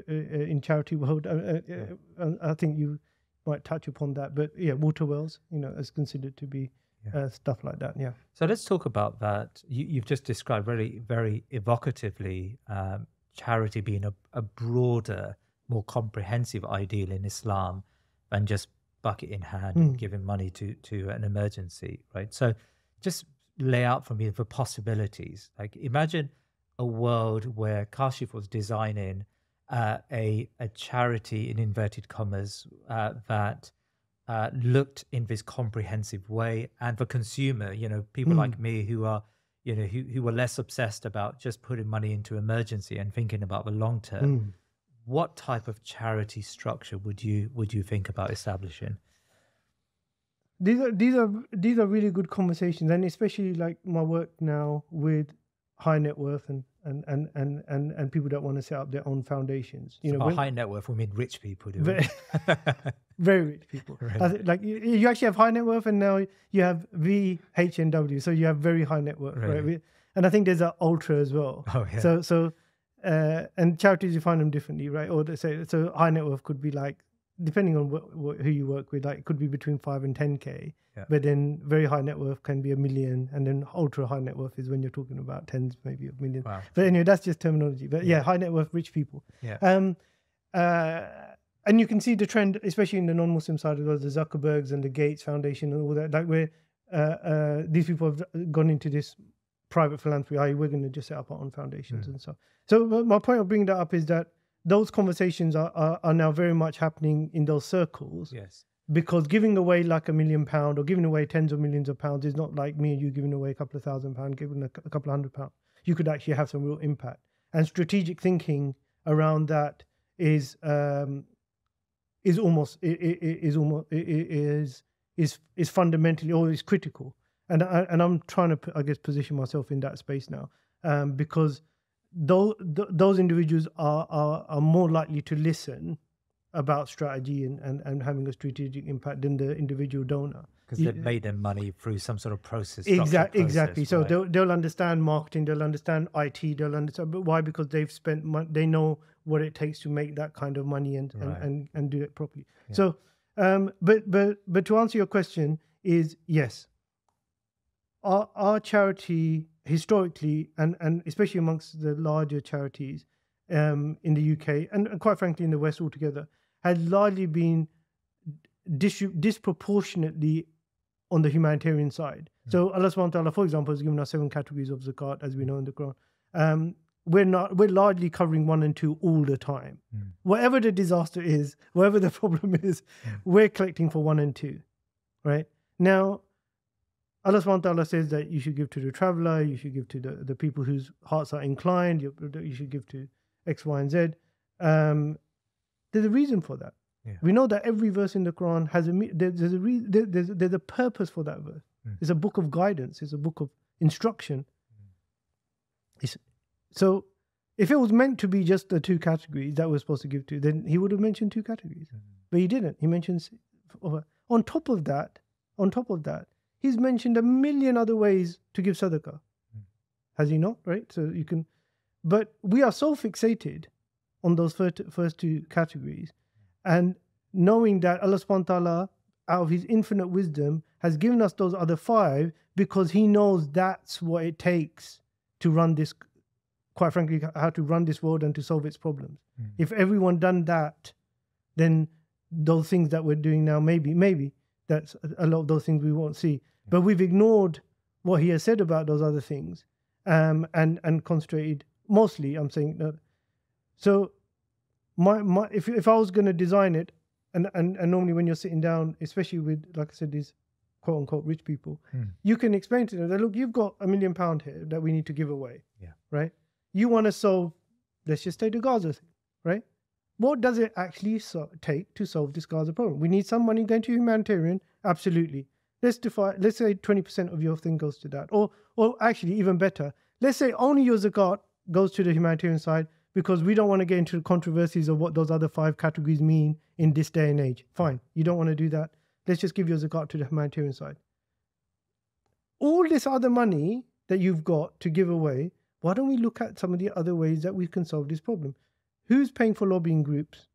in charity world, I think you might touch upon that, but water wells, is considered to be stuff like that. Yeah. So let's talk about that. You've just described very, very evocatively charity being a broader, more comprehensive ideal in Islam than just bucket in hand and giving money to an emergency, right? So just lay out for me the possibilities. Like, imagine a world where Kashif was designing a charity, in inverted commas, that looked in this comprehensive way, and for consumer, people like me who are who were less obsessed about just putting money into emergency and thinking about the long term, what type of charity structure would you think about establishing? These are really good conversations, and especially like my work now with high net worth and people that want to set up their own foundations. By high net worth, we mean rich people, do we? Very rich people. Right. Like you actually have high net worth, and now you have V, H, and W. So you have very high net worth, right? And I think there's an ultra as well. Oh yeah. So and charities, you find them differently, right? Or they say so high net worth could be like, depending on who you work with, like it could be between 5 and 10K. Yeah. But then very high net worth can be $1 million, and then ultra high net worth is when you're talking about tens, maybe of millions. Wow. But anyway, that's just terminology. But yeah, high net worth, rich people. Yeah. And you can see the trend, especially in the non-Muslim side as well, the Zuckerbergs and the Gates Foundation and all that, like where these people have gone into this private philanthropy, i.e. we're going to just set up our own foundations and so. So my point of bringing that up is that those conversations are now very much happening in those circles. Yes. Because giving away like £1 million or giving away tens of millions of pounds is not like me and you giving away a couple of £1,000, giving a couple of £100. You could actually have some real impact. And strategic thinking around that is fundamentally always critical. And I'm trying to, I guess, position myself in that space now, because those individuals are more likely to listen about strategy and having a strategic impact than the individual donor. Because they've made their money through some sort of process. Exactly. So right? they'll understand marketing, they'll understand IT, they'll understand. But why? Because they've spent they know what it takes to make that kind of money and do it properly. Yeah. So, but to answer your question is yes. Our charity historically, and especially amongst the larger charities in the UK and quite frankly in the West altogether, had largely been disproportionately on the humanitarian side. So Allah subhanahu wa ta'ala, for example, has given us 7 categories of zakat, as we know in the Quran. We're largely covering 1 and 2 all the time. Whatever the disaster is, whatever the problem is, we're collecting for 1 and 2, right? Now, Allah subhanahu wa ta'ala says that you should give to the traveler, you should give to the people whose hearts are inclined, you should give to X, Y, and Z. There's a reason for that. Yeah. We know that every verse in the Quran has there's a purpose for that verse. It's a book of guidance. It's a book of instruction. So if it was meant to be just the 2 categories that we're supposed to give to, then he would have mentioned 2 categories. But he didn't. He mentions on top of that, he's mentioned 1 million other ways to give sadaqah. Has he not? Right? So you can, but we are so fixated on those first 2 categories, and knowing that Allah subhanahu wa ta'ala, out of his infinite wisdom, has given us those other 5 because he knows that's what it takes to run this, quite frankly, how to run this world and to solve its problems. If everyone done that, then those things that we're doing now, maybe that's a lot of those things we won't see. But we've ignored what he has said about those other things, and concentrated mostly, I'm saying that. So my if I was going to design it, and normally when you're sitting down, especially with, like I said, these quote unquote rich people, you can explain to them that, look, you've got £1 million here that we need to give away. Yeah. Right? You want to solve, let's just take the Gaza thing, right? What does it actually take to solve this Gaza problem? We need some money going to humanitarian, absolutely. Let's say 20% of your thing goes to that. Or actually, even better, let's say only your zakat goes to the humanitarian side, because we don't want to get into the controversies of what those other 5 categories mean in this day and age. Fine, you don't want to do that. Let's just give your zakat to the humanitarian side. All this other money that you've got to give away, why don't we look at some of the other ways that we can solve this problem? Who's paying for lobbying groups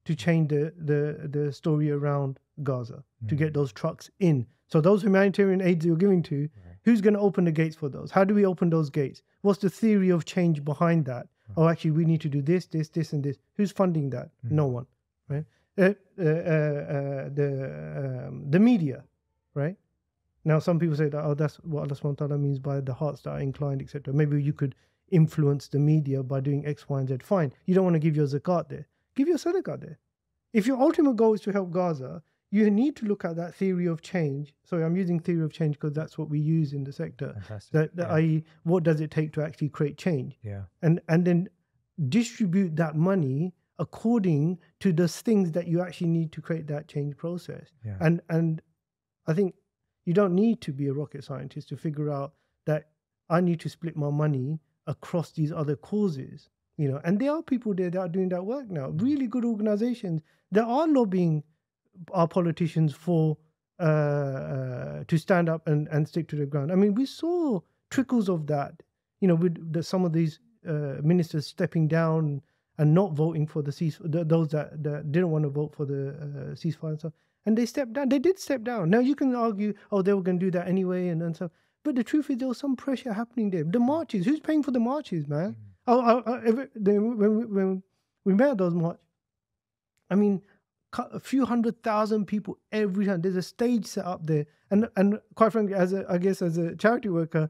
to change the story around Gaza, to get those trucks in? So those humanitarian aids you're giving to, who's going to open the gates for those? How do we open those gates? What's the theory of change behind that? Oh, actually, we need to do this, and this. Who's funding that? No one, right? The media, right? Now, some people say that, that's what Allah subhanahu wa ta'ala means by the hearts that are inclined, etc. Maybe you could influence the media by doing X, Y, and Z. Fine. You don't want to give your zakat there. Give your sadaqah there. If your ultimate goal is to help Gaza, you need to look at that theory of change. Sorry, I'm using theory of change because that's what we use in the sector. Fantastic. That i.e., what does it take to actually create change? Yeah. And then distribute that money according to the things that you actually need to create that change process. Yeah. And I think you don't need to be a rocket scientist to figure out that I need to split my money across these other causes. And there are people there that are doing that work now. Really good organizations that are lobbying our politicians for to stand up and stick to the ground. I mean, we saw trickles of that, with some of these ministers stepping down and not voting for the ceasefire, those that didn't want to vote for the ceasefire and stuff. And they stepped down. They did step down. Now you can argue, oh, they were going to do that anyway and stuff. But the truth is, there was some pressure happening there. The marches, who's paying for the marches, man? When we met at those marches, I mean, a few 100,000 people every time. There's a stage set up there, and quite frankly, as a charity worker,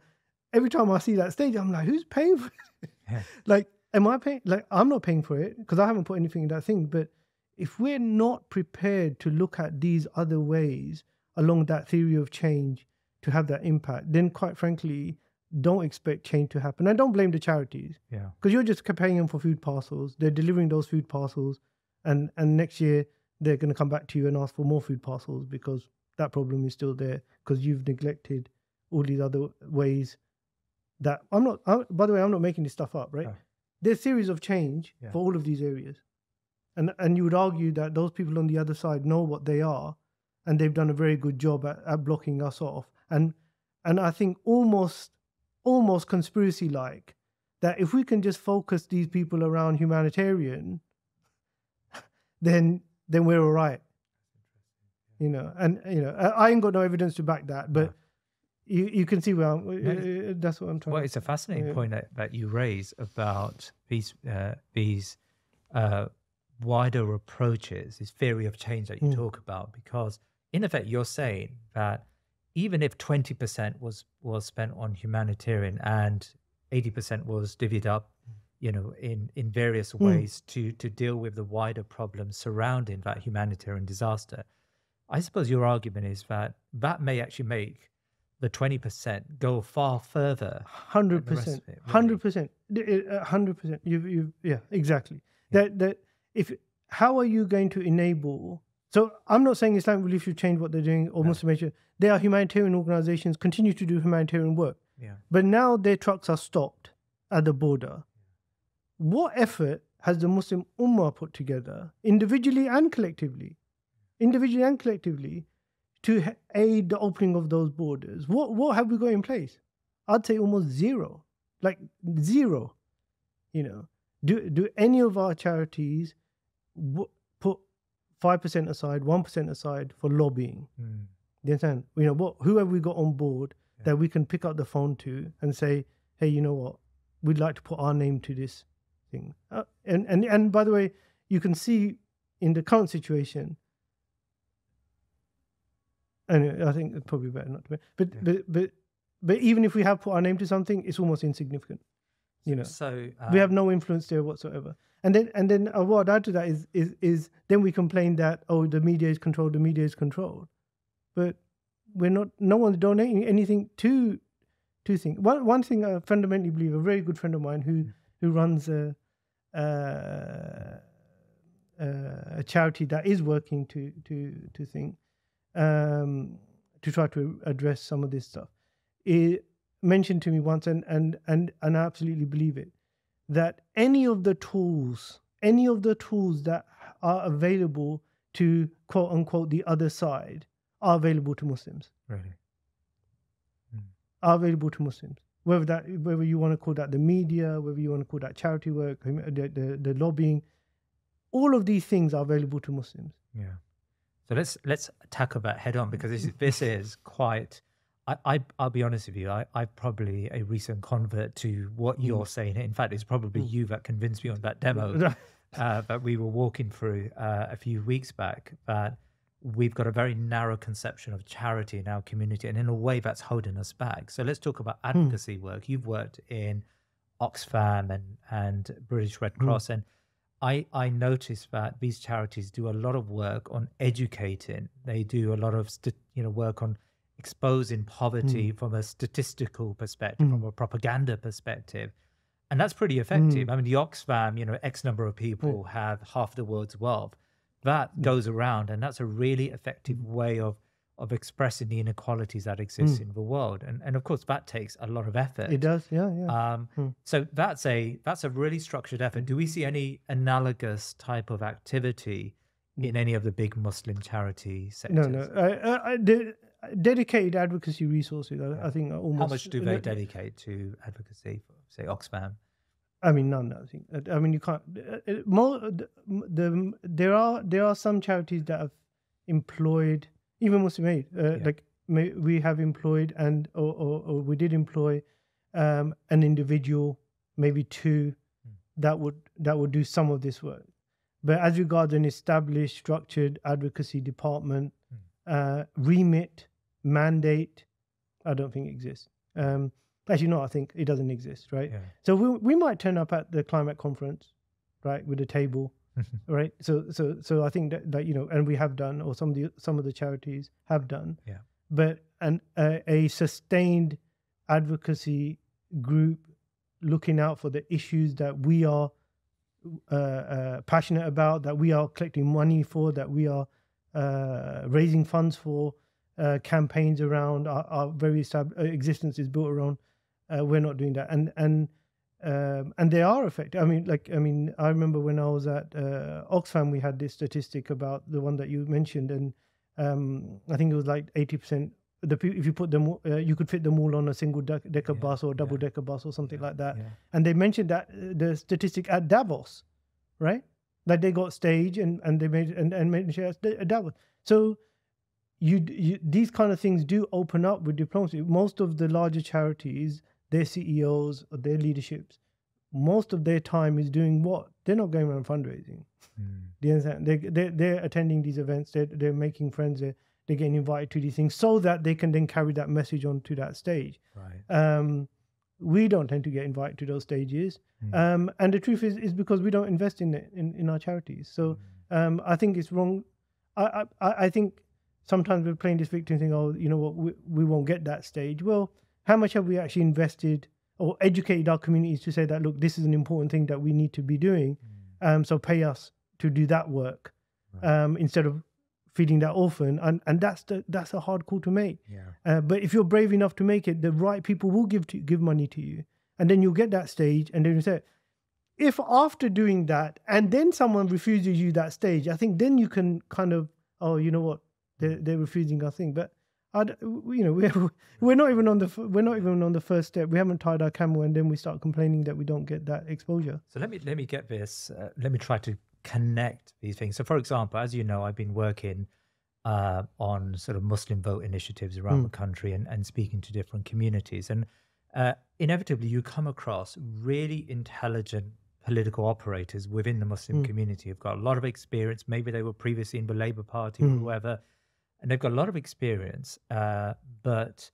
every time I see that stage, I'm like, who's paying for it? Yeah. Like, am I paying? Like, I'm not paying for it because I haven't put anything in that thing. But if we're not prepared to look at these other ways along that theory of change to have that impact, then quite frankly, don't expect change to happen. And don't blame the charities. Yeah. Because you're just paying them for food parcels. They're delivering those food parcels. And next year, they're going to come back to you and ask for more food parcels because that problem is still there because you've neglected all these other ways that by the way, I'm not making this stuff up, right? Oh. There's theories of change for all of these areas. And you would argue that those people on the other side know what they are and they've done a very good job at blocking us off. And I think almost conspiracy-like that if we can just focus these people around humanitarian, then we're all right. I ain't got no evidence to back that, but you can see where that's what I'm trying. Well, it's a fascinating point that you raise about these wider approaches, this theory of change that you talk about, because in effect you're saying that even if 20% was spent on humanitarian and 80% was divvied up, in various ways to deal with the wider problems surrounding that humanitarian disaster, I suppose your argument is that may actually make the 20% go far further. 100%, 100%, 100%. Yeah, exactly. Yeah. That if how are you going to enable? So I'm not saying Islamic relief should change what they're doing or Muslim Nation. There are humanitarian organizations continue to do humanitarian work. Yeah. But now their trucks are stopped at the border. What effort has the Muslim Ummah put together, individually and collectively, to aid the opening of those borders? What have we got in place? I'd say almost zero, like zero. Do any of our charities put 5% aside, 1% aside for lobbying? You understand? Who have we got on board that we can pick up the phone to and say, hey, you know what? We'd like to put our name to this thing. And by the way, you can see in the current situation, and I think it's probably better not to, but even if we have put our name to something, it's almost insignificant. So we have no influence there whatsoever. And then what I'd add to that is then we complain that the media is controlled, but no one's donating anything to things. One thing I fundamentally believe, a very good friend of mine who runs a charity that is working to think to try to address some of this stuff, it mentioned to me once, and I absolutely believe it, that any of the tools that are available to quote unquote the other side are available to Muslims. Really? Are available to Muslims. Whether you want to call that the media, whether you want to call that charity work, the lobbying, all of these things are available to Muslims. Yeah. So let's tackle that head on, because this is quite. I'll be honest with you. I'm probably a recent convert to what you're saying. In fact, it's probably you that convinced me on that demo that we were walking through a few weeks back. That we've got a very narrow conception of charity in our community, and in a way that's holding us back. So let's talk about advocacy work. You've worked in Oxfam and British Red Cross, and I noticed that these charities do a lot of work on educating. They do a lot of work on exposing poverty from a statistical perspective, from a propaganda perspective, and that's pretty effective. I mean, the Oxfam, X number of people have half the world's wealth. That goes around, and that's a really effective way of expressing the inequalities that exist in the world. And of course, that takes a lot of effort. It does, yeah. So that's a really structured effort. Do we see any analogous type of activity in any of the big Muslim charity sectors? No. Dedicated advocacy resources, I think, are almost... How much do they dedicate to advocacy for, say, Oxfam? I mean, none. I think. I mean, you can't. There are some charities that have employed, even Muslim Aid. Like we have employed or we did employ an individual, maybe two, that would do some of this work. But as regards an established, structured advocacy department, remit, mandate, I don't think it exists. Actually, no, I think it doesn't exist, right? Yeah. So we might turn up at the climate conference, right, with a table, right? So I think that and we have done, or some of the charities have done. Yeah. But a sustained advocacy group looking out for the issues that we are passionate about, that we are collecting money for, that we are raising funds for, campaigns around, our very existence is built around. We're not doing that, and they are effective. I mean, I remember when I was at Oxfam, we had this statistic about the one that you mentioned, and I think it was like 80%. If you put them, you could fit them all on a single decker bus or double decker bus or something like that. Yeah. And they mentioned that the statistic at Davos, right? Like they got stage and they made and mentioned at Davos. So these kind of things do open up with diplomacy. Most of the larger charities, their CEOs or their leaderships, most of their time is doing what? They're not going around fundraising. Do you understand? They're attending these events. They're making friends. They're getting invited to these things so that they can then carry that message on to that stage. Right. We don't tend to get invited to those stages, and the truth is because we don't invest in it in our charities. So I think it's wrong. I think sometimes we're playing this victim thing. Oh, you know what? We won't get that stage. Well, how much have we actually invested or educated our communities to say that, look, this is an important thing that we need to be doing. So pay us to do that work, instead of feeding that orphan. And that's a hard call to make. Yeah. But if you're brave enough to make it, the right people will give money to you, and then you'll get that stage. And then you say, if after doing that and then someone refuses you that stage, I think then you can kind of, oh, you know what, they're refusing our thing. But we're not even on the first step. We haven't tied our camel, and then we start complaining that we don't get that exposure. So let me get this. Let me try to connect these things. So, for example, as you know, I've been working on sort of Muslim vote initiatives around the country and speaking to different communities, and inevitably you come across really intelligent political operators within the Muslim community who've got a lot of experience. Maybe they were previously in the Labour Party or whoever. And they've got a lot of experience, but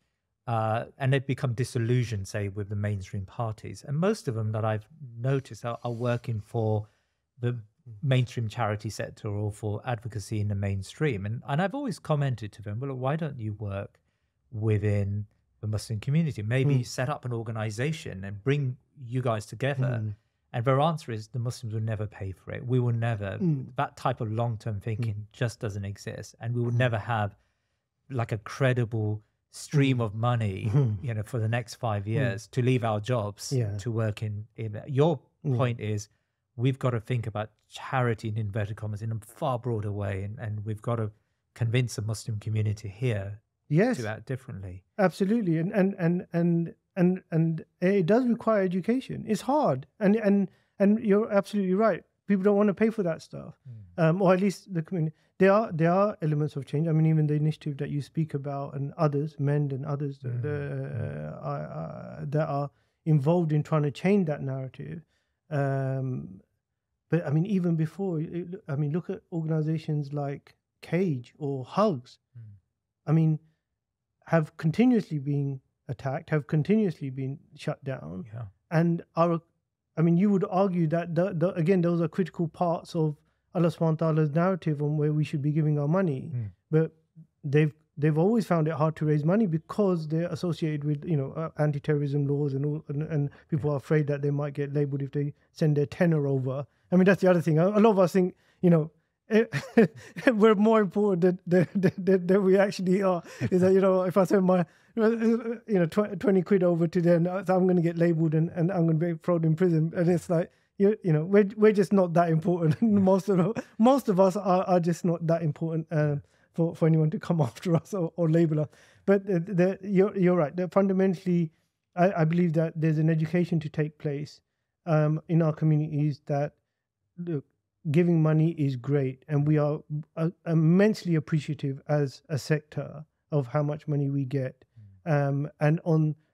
they've become disillusioned, say, with the mainstream parties. And most of them that I've noticed are working for the mainstream charity sector or for advocacy in the mainstream. And I've always commented to them, well, why don't you work within the Muslim community? Maybe set up an organization and bring you guys together. And their answer is the Muslims will never pay for it. We will never. That type of long-term thinking just doesn't exist, and we will never have like a credible stream of money, for the next 5 years to leave our jobs to work in. Your point is we've got to think about charity in inverted commas in a far broader way, and we've got to convince the Muslim community here to act differently. Absolutely, and it does require education. It's hard, and you're absolutely right. People don't want to pay for that stuff, or at least the community. There are elements of change. I mean, even the initiative that you speak about, and others, MEND and others that are involved in trying to change that narrative. But I mean, even before, look at organizations like Cage or Hugs. I mean, have continuously been attacked, have continuously been shut down, and are I mean, you would argue that again, those are critical parts of Allah subhanahu wa ta'ala's narrative on where we should be giving our money. But they've always found it hard to raise money because they're associated with, anti-terrorism laws and people are afraid that they might get labelled if they send their tenor over. I mean, that's the other thing. A lot of us think, we're more important than we actually are. Is that, if I send my 20 quid over to them, I'm going to get labelled and I'm going to be thrown in prison. And it's like, we're just not that important. Most of us are just not that important for anyone to come after us or label us. But you're right. Fundamentally, I believe that there's an education to take place in our communities that, look, giving money is great, and we are immensely appreciative as a sector of how much money we get. And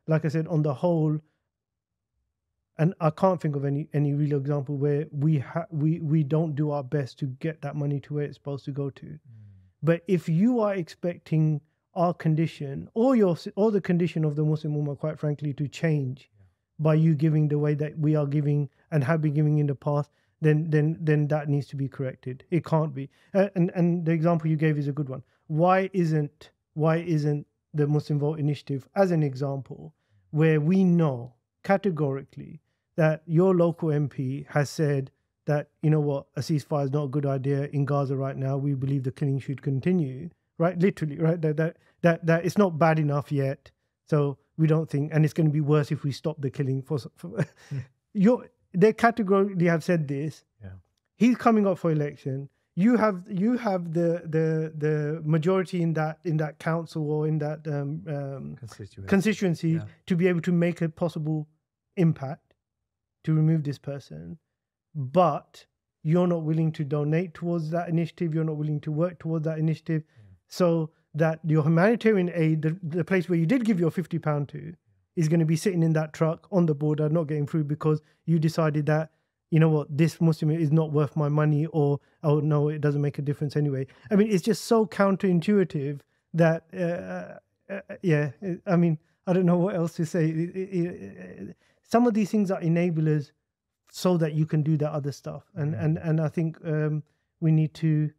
like I said, on the whole, and I can't think of any real example where we don't do our best to get that money to where it's supposed to go to. But if you are expecting our condition or the condition of the Muslim Ummah, quite frankly, to change by you giving the way that we are giving and have been giving in the past, then that needs to be corrected. It can't be. And the example you gave is a good one. Why isn't the Muslim Vote Initiative, as an example, where we know categorically that your local MP has said that, a ceasefire is not a good idea in Gaza right now. We believe the killing should continue, right? Literally, right? That it's not bad enough yet. So we don't think, and it's going to be worse if we stop the killing. They categorically have said this. Yeah. He's coming up for election. You have the majority in that council or in that constituency to be able to make a possible impact to remove this person, but you're not willing to donate towards that initiative. You're not willing to work towards that initiative, so that your humanitarian aid, the place where you did give your £50 to, is going to be sitting in that truck on the border, not getting through because you decided that, this Muslim is not worth my money, or, oh no, it doesn't make a difference anyway. I mean, it's just so counterintuitive that, I mean, I don't know what else to say. Some of these things are enablers so that you can do that other stuff. And I think we need to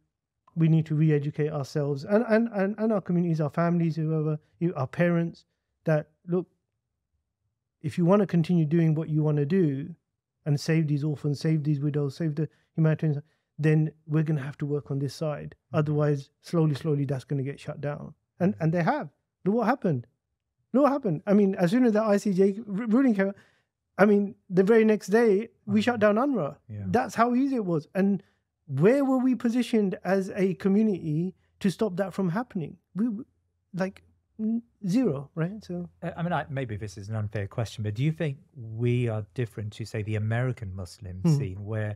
re-educate ourselves and our communities, our families, whoever, our parents, that, look, if you want to continue doing what you want to do and save these orphans, save these widows, save the humanitarians, then we're going to have to work on this side. Otherwise, slowly, that's going to get shut down. And they have. Look what happened. I mean, as soon as the ICJ ruling came out, I mean, the very next day, we shut down Unwra. Yeah. That's how easy it was. And where were we positioned as a community to stop that from happening? Zero, right? So I mean, maybe this is an unfair question, but do you think we are different to, say, the American Muslim scene, where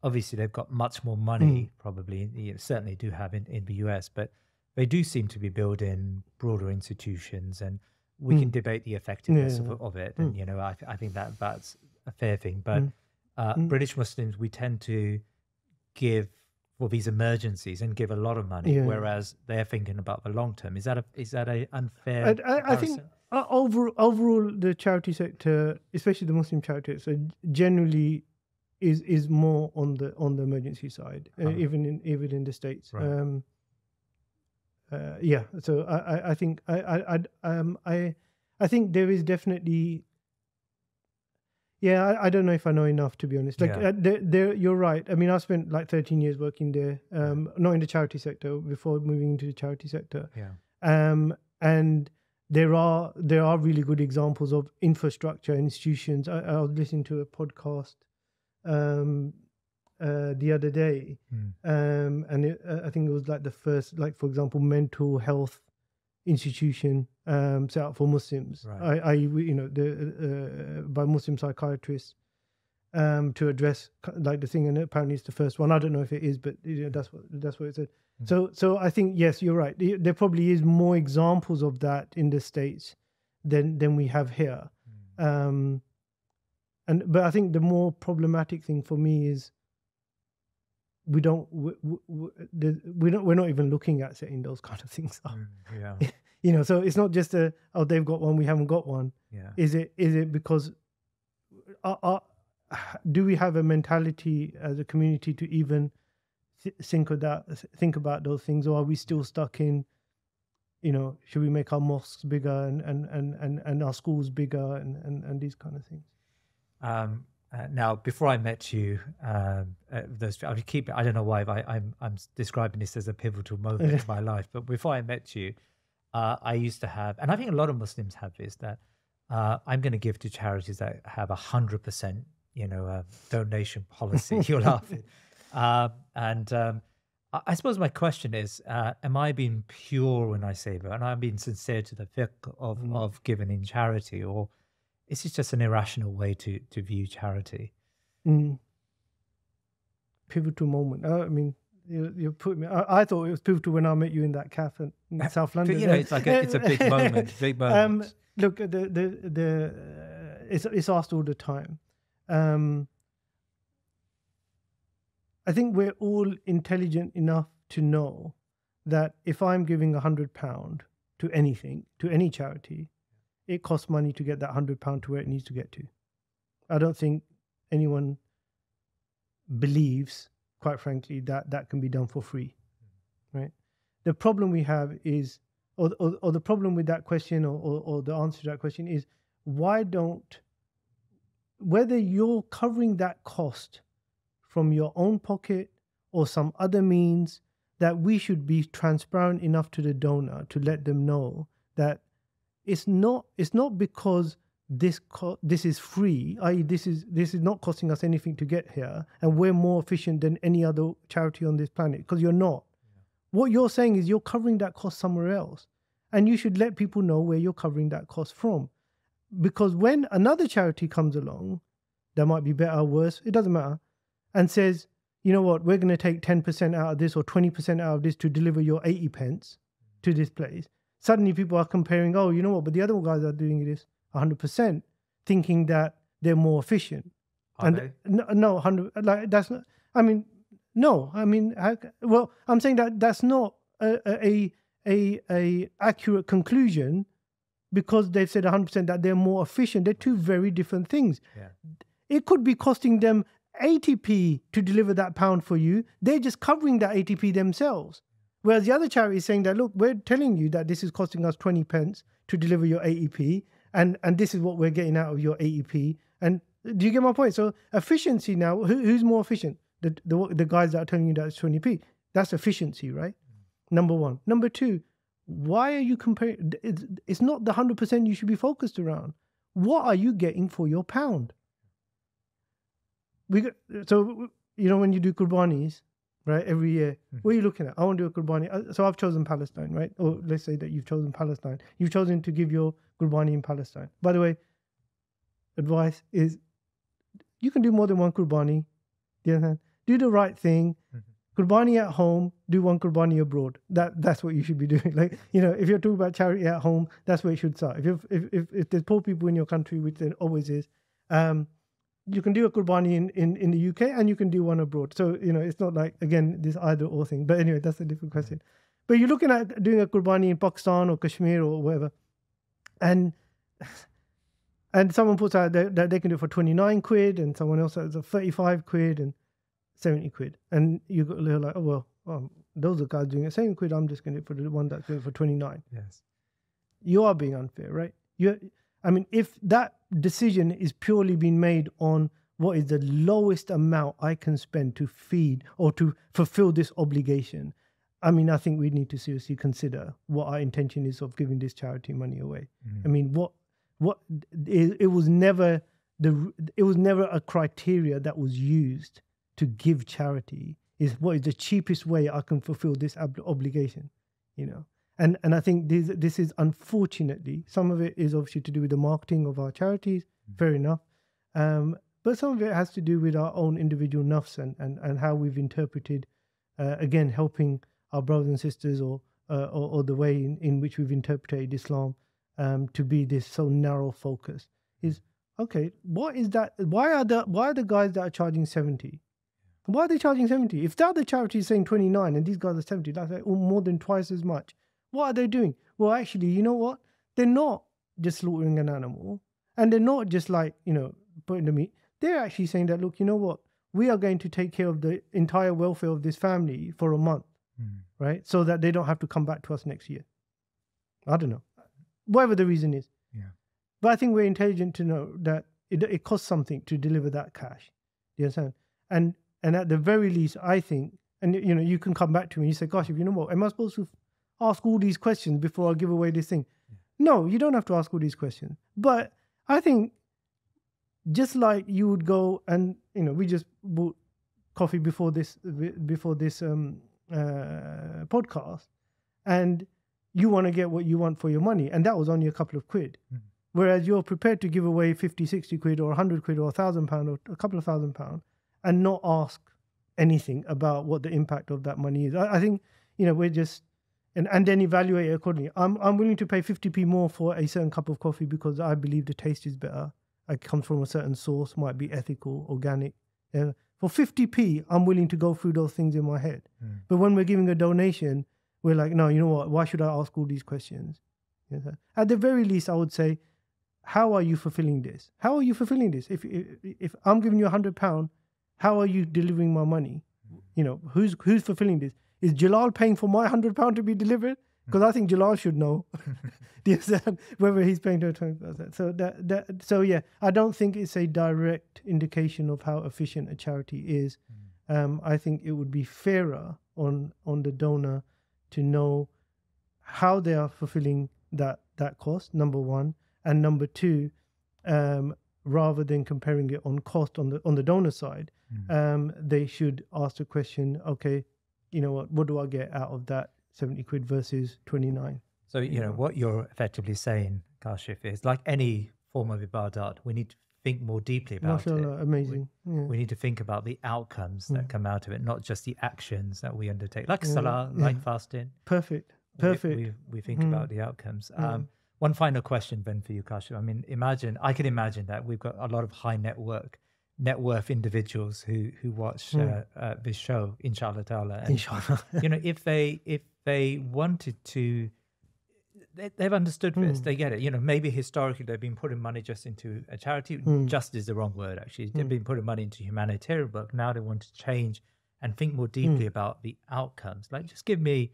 obviously they've got much more money, probably, certainly do have in the US, but they do seem to be building broader institutions, and we can debate the effectiveness of it. And, I think that's a fair thing. But British Muslims, we tend to give for these emergencies and give a lot of money, whereas they're thinking about the long term. Is that a unfair? I think overall the charity sector, especially the Muslim charity sector, generally is more on the emergency side, even in the States. Right. So I think I think there is definitely. Yeah, I don't know if I know enough, to be honest. You're right. I mean, I spent like 13 years working there, not in the charity sector, before moving into the charity sector. Yeah. And there are really good examples of infrastructure institutions. I was listening to a podcast the other day, and I think it was like the first, like, for example, mental health institution set up for Muslims, right. By Muslim psychiatrists to address like the thing, and apparently it's the first one. I don't know if it is, but that's what it said. So I think, yes, you're right. There probably is more examples of that in the States than we have here. But I think the more problematic thing for me is we're not even looking at setting those kind of things up. So it's not just they've got one, we haven't got one. Yeah. Is it because do we have a mentality as a community to even think about those things, or are we still stuck in, should we make our mosques bigger and our schools bigger and these kind of things? Now, before I met you, I don't know why I'm describing this as a pivotal moment in my life, but before I met you, I used to have, and I think a lot of Muslims have this, that I'm going to give to charities that have 100%, donation policy. You're laughing. I suppose my question is, am I being pure when I say that? And I'm being sincere to the fiqh of giving in charity, or is it just an irrational way to view charity? Pivotal moment. I mean, you put me. I thought it was pivotal when I met you in that cafe in South London. It's like it's a big moment. Big moment. Look, it's asked all the time. I think we're all intelligent enough to know that if I'm giving £100 to anything, to any charity, it costs money to get that £100 to where it needs to get to. I don't think anyone believes, quite frankly, that that can be done for free, right? The problem we have is, or the problem with that question, or the answer to that question is, whether you're covering that cost from your own pocket or some other means, that we should be transparent enough to the donor to let them know that it's not because this is free, i.e. this is not costing us anything to get here, and we're more efficient than any other charity on this planet, because you're not. What you're saying is you're covering that cost somewhere else, and you should let people know where you're covering that cost from. Because when another charity comes along, that might be better or worse, it doesn't matter, and says, you know what, we're going to take 10% out of this or 20% out of this to deliver your 80 pence to this place, suddenly people are comparing, oh, you know what, but the other guys are doing this 100%, thinking that they're more efficient. Are they? No, 100, like that's not, I mean, no, I mean, well, I'm saying that that's not a accurate conclusion, because they've said 100% that they're more efficient. They're two very different things. Yeah. It could be costing them 80p to deliver that pound for you. They're just covering that 80p themselves. Whereas the other charity is saying that, look, we're telling you that this is costing us 20 pence to deliver your 80p, and this is what we're getting out of your 80p. And do you get my point? So efficiency now, who's more efficient? The guys that are telling you that it's 20p. That's efficiency, right? Number one. Number two, why are you comparing? It's not the 100% you should be focused around. What are you getting for your pound? So, when you do Qurbanis, right, every year, what are you looking at? I want to do a Qurbani. So I've chosen Palestine, right? Or let's say that you've chosen Palestine. You've chosen to give your Qurbani in Palestine. By the way, advice is, you can do more than one Qurbani. Do you understand? Do the right thing. Qurbani at home, do one Qurbani abroad. That's what you should be doing. Like, if you're talking about charity at home, that's where it should start. If there's poor people in your country, which there always is, you can do a Qurbani in the UK, and you can do one abroad. So, it's not like, again, this either or thing. But anyway, that's a different question. But you're looking at doing a Qurbani in Pakistan or Kashmir or wherever, and someone puts out that they can do it for 29 quid, and someone else has a 35 quid and 70 quid. And you're like, oh, well, those are guys doing it 70 quid. I'm just going to do it for the one that's doing it for 29. Yes. You are being unfair, right? If that decision is purely being made on what is the lowest amount I can spend to feed or to fulfill this obligation, I think we need to seriously consider what our intention is of giving this charity money away. It was never a criteria that was used to give charity. Is what is the cheapest way I can fulfill this obligation, And I think this is, unfortunately, some of it is obviously to do with the marketing of our charities, fair enough. But some of it has to do with our own individual nafs and how we've interpreted, again, helping our brothers and sisters, or the way in which we've interpreted Islam to be this so narrow focus. Is, okay, what is that? Why are the guys that are charging 70? Why are they charging 70? If the other charity is saying 29 and these guys are 70, that's like more than twice as much. What are they doing? Well, actually, you know what? They're not just slaughtering an animal, and they're not just like, putting the meat. they're actually saying that, look, you know what? We are going to take care of the entire welfare of this family for a month, right? So that they don't have to come back to us next year. I don't know. Whatever the reason is. Yeah. But I think we're intelligent to know that it costs something to deliver that cash. Do you understand? And at the very least, I think, and you know, you can come back to me and you say, gosh, if you know what, am I supposed to ask all these questions before I give away this thing? Yeah. No, you don't have to ask all these questions. But I think just like you would go and, you know, we just bought coffee before this podcast, and you want to get what you want for your money, and that was only a couple of quid. Whereas you're prepared to give away 50, 60 quid or 100 quid or £1,000 or a couple of £1,000 and not ask anything about what the impact of that money is. I think, you know, we're just, and then evaluate it accordingly. I'm willing to pay 50p more for a certain cup of coffee because I believe the taste is better. It comes from a certain source, might be ethical, organic. For 50p, I'm willing to go through those things in my head. But when we're giving a donation, we're like, no, you know what? Why should I ask all these questions? You know, at the very least, I would say, how are you fulfilling this? How are you fulfilling this? If I'm giving you £100, how are you delivering my money? You know, who's fulfilling this? Is Jalal paying for my £100 to be delivered? Because I think Jalal should know. Do you understand? Whether he's paying to 20%. So yeah, I don't think it's a direct indication of how efficient a charity is. I think it would be fairer on the donor to know how they are fulfilling that cost, number one, and number two, rather than comparing it on cost on the donor side, they should ask the question, okay, you know what do I get out of that 70 quid versus 29? So, you know, what you're effectively saying, Kashif, is like any form of ibadat, we need to think more deeply about it. Amazing. We need to think about the outcomes that come out of it, not just the actions that we undertake, like salah, like fasting. Perfect. We think about the outcomes. One final question, Ben, for you, Kashif. I mean, I can imagine that we've got a lot of high net worth individuals who watch this show, inshallah ta'ala. And, inshallah. You know, if they wanted to, they've understood this, they get it. You know, maybe historically they've been putting money just into a charity. Just is the wrong word, actually. They've been putting money into humanitarian work. Now they want to change and think more deeply about the outcomes. Like, just give me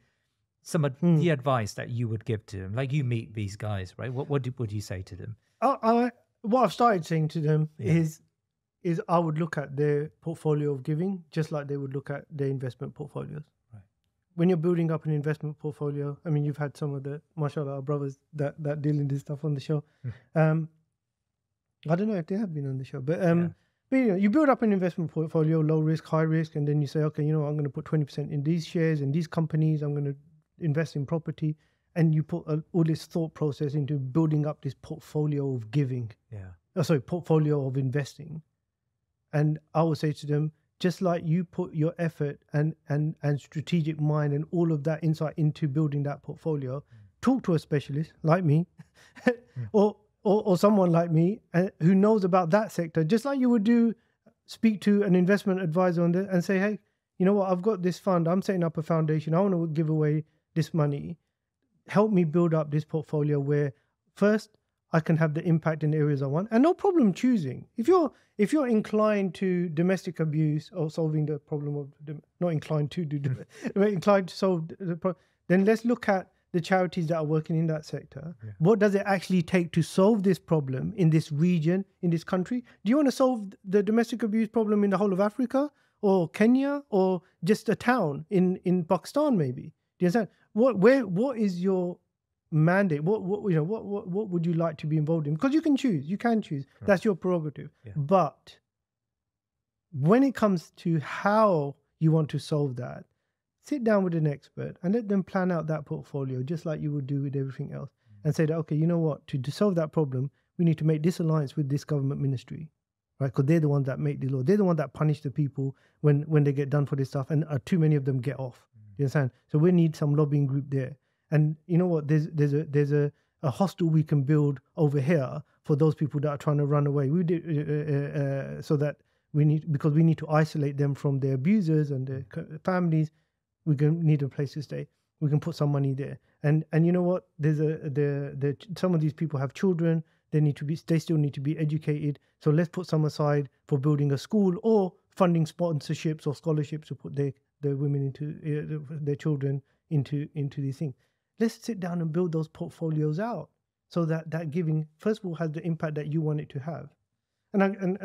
some of the advice that you would give to them. Like, you meet these guys, right? What would you say to them? What I've started saying to them is I would look at their portfolio of giving just like they would look at their investment portfolios. Right. When you're building up an investment portfolio, I mean, you've had some of the, mashallah, our brothers that deal in this stuff on the show. I don't know if they have been on the show, but but you know, you build up an investment portfolio, low risk, high risk, and then you say, okay, you know, I'm going to put 20% in these shares, in these companies, I'm going to invest in property, and you put all this thought process into building up this portfolio of giving. Portfolio of investing. And I would say to them, just like you put your effort and strategic mind and all of that insight into building that portfolio, talk to a specialist like me, or someone like me who knows about that sector, just like you would speak to an investment advisor on and say, hey, you know what, I've got this fund, I'm setting up a foundation, I want to give away this money, help me build up this portfolio where first I can have the impact in the areas I want, and no problem choosing. If you're inclined to domestic abuse or solving the problem of not inclined to do inclined to solve the problem, then let's look at the charities that are working in that sector. What does it actually take to solve this problem in this region, in this country? Do you want to solve the domestic abuse problem in the whole of Africa or Kenya or just a town in Pakistan maybe? Do you understand? What is your mandate? What would you like to be involved in? Because you can choose. Right. That's your prerogative. But when it comes to how you want to solve that, sit down with an expert and let them plan out that portfolio just like you would do with everything else, and say that, okay, you know what, to solve that problem, we need to make this alliance with this government ministry, right? Because they're the ones that make the law. They're the ones that punish the people when they get done for this stuff, and too many of them get off. You understand? So we need some lobbying group there. And you know what? There's a hostel we can build over here for those people that are trying to run away. We do so that we need to isolate them from their abusers and their families. We need a place to stay. We can put some money there. And you know what? Some of these people have children. They still need to be educated. So let's put some aside for building a school or funding sponsorships or scholarships to put their women into their children into these things. Let's sit down and build those portfolios out so that giving first of all has the impact that you want it to have. And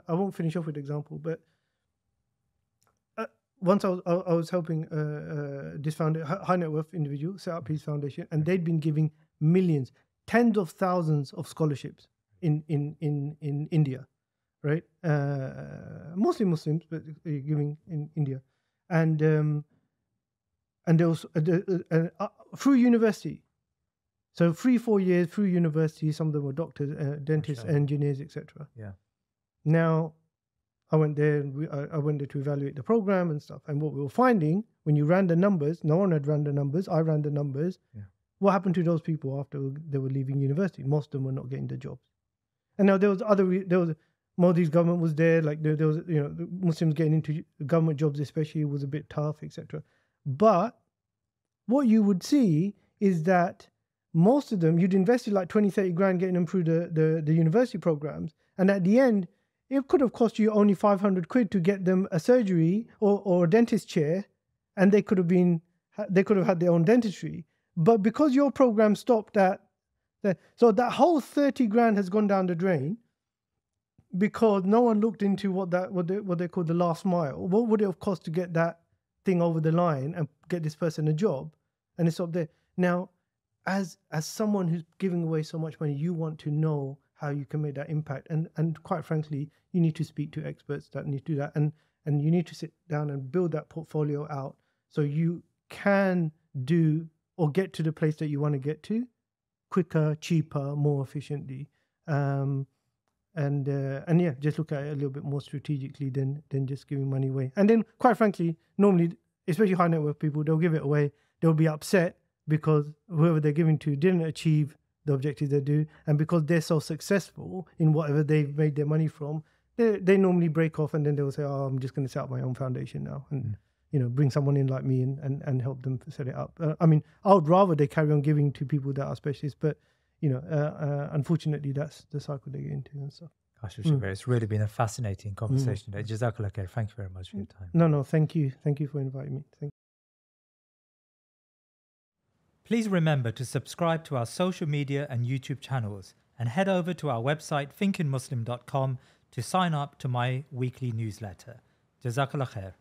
I won't finish off with an example, but once I was helping this high net worth individual set up his foundation, and they'd been giving millions, tens of thousands of scholarships in India, right? Mostly Muslims, but giving in India, and there was through university. So 3-4 years through university, some of them were doctors, dentists, engineers, etc. Yeah. Now, I went there and I went there to evaluate the program and stuff. And what we were finding, when you ran the numbers, no one had ran the numbers. I ran the numbers. Yeah. What happened to those people after they were leaving university? Most of them were not getting the jobs. And now there was Modi's government was there. Like there was, the Muslims getting into government jobs, especially, was a bit tough, etc. But what you would see is that most of them, you'd invested like 20-30 grand getting them through the university programs, and at the end it could have cost you only 500 quid to get them a surgery or a dentist chair, and they could have had their own dentistry. But because your program stopped so that whole 30 grand has gone down the drain because no one looked into what they call the last mile. What would it have cost to get that thing over the line and get this person a job? And it's up there. Now, as someone who's giving away so much money, you want to know how you can make that impact. And quite frankly, you need to speak to experts that need to do that. And you need to sit down and build that portfolio out so you can do or get to the place that you want to get to quicker, cheaper, more efficiently. And just look at it a little bit more strategically than just giving money away. And then, quite frankly, normally, especially high net worth people, they'll give it away. They'll be upset because whoever they're giving to didn't achieve the objectives they do, and because they're so successful in whatever they've made their money from, they normally break off, and then they'll say, "Oh, I'm just going to set up my own foundation now," and bring someone in like me and help them set it up. I mean, I would rather they carry on giving to people that are specialists, but unfortunately, that's the cycle they get into and stuff. Gosh, Shabir, it's really been a fascinating conversation today. Jazakallah khair. Thank you very much for your time. No, thank you for inviting me. Thank you. Please remember to subscribe to our social media and YouTube channels, and head over to our website thinkingmuslim.com to sign up to my weekly newsletter. Jazakallah khair.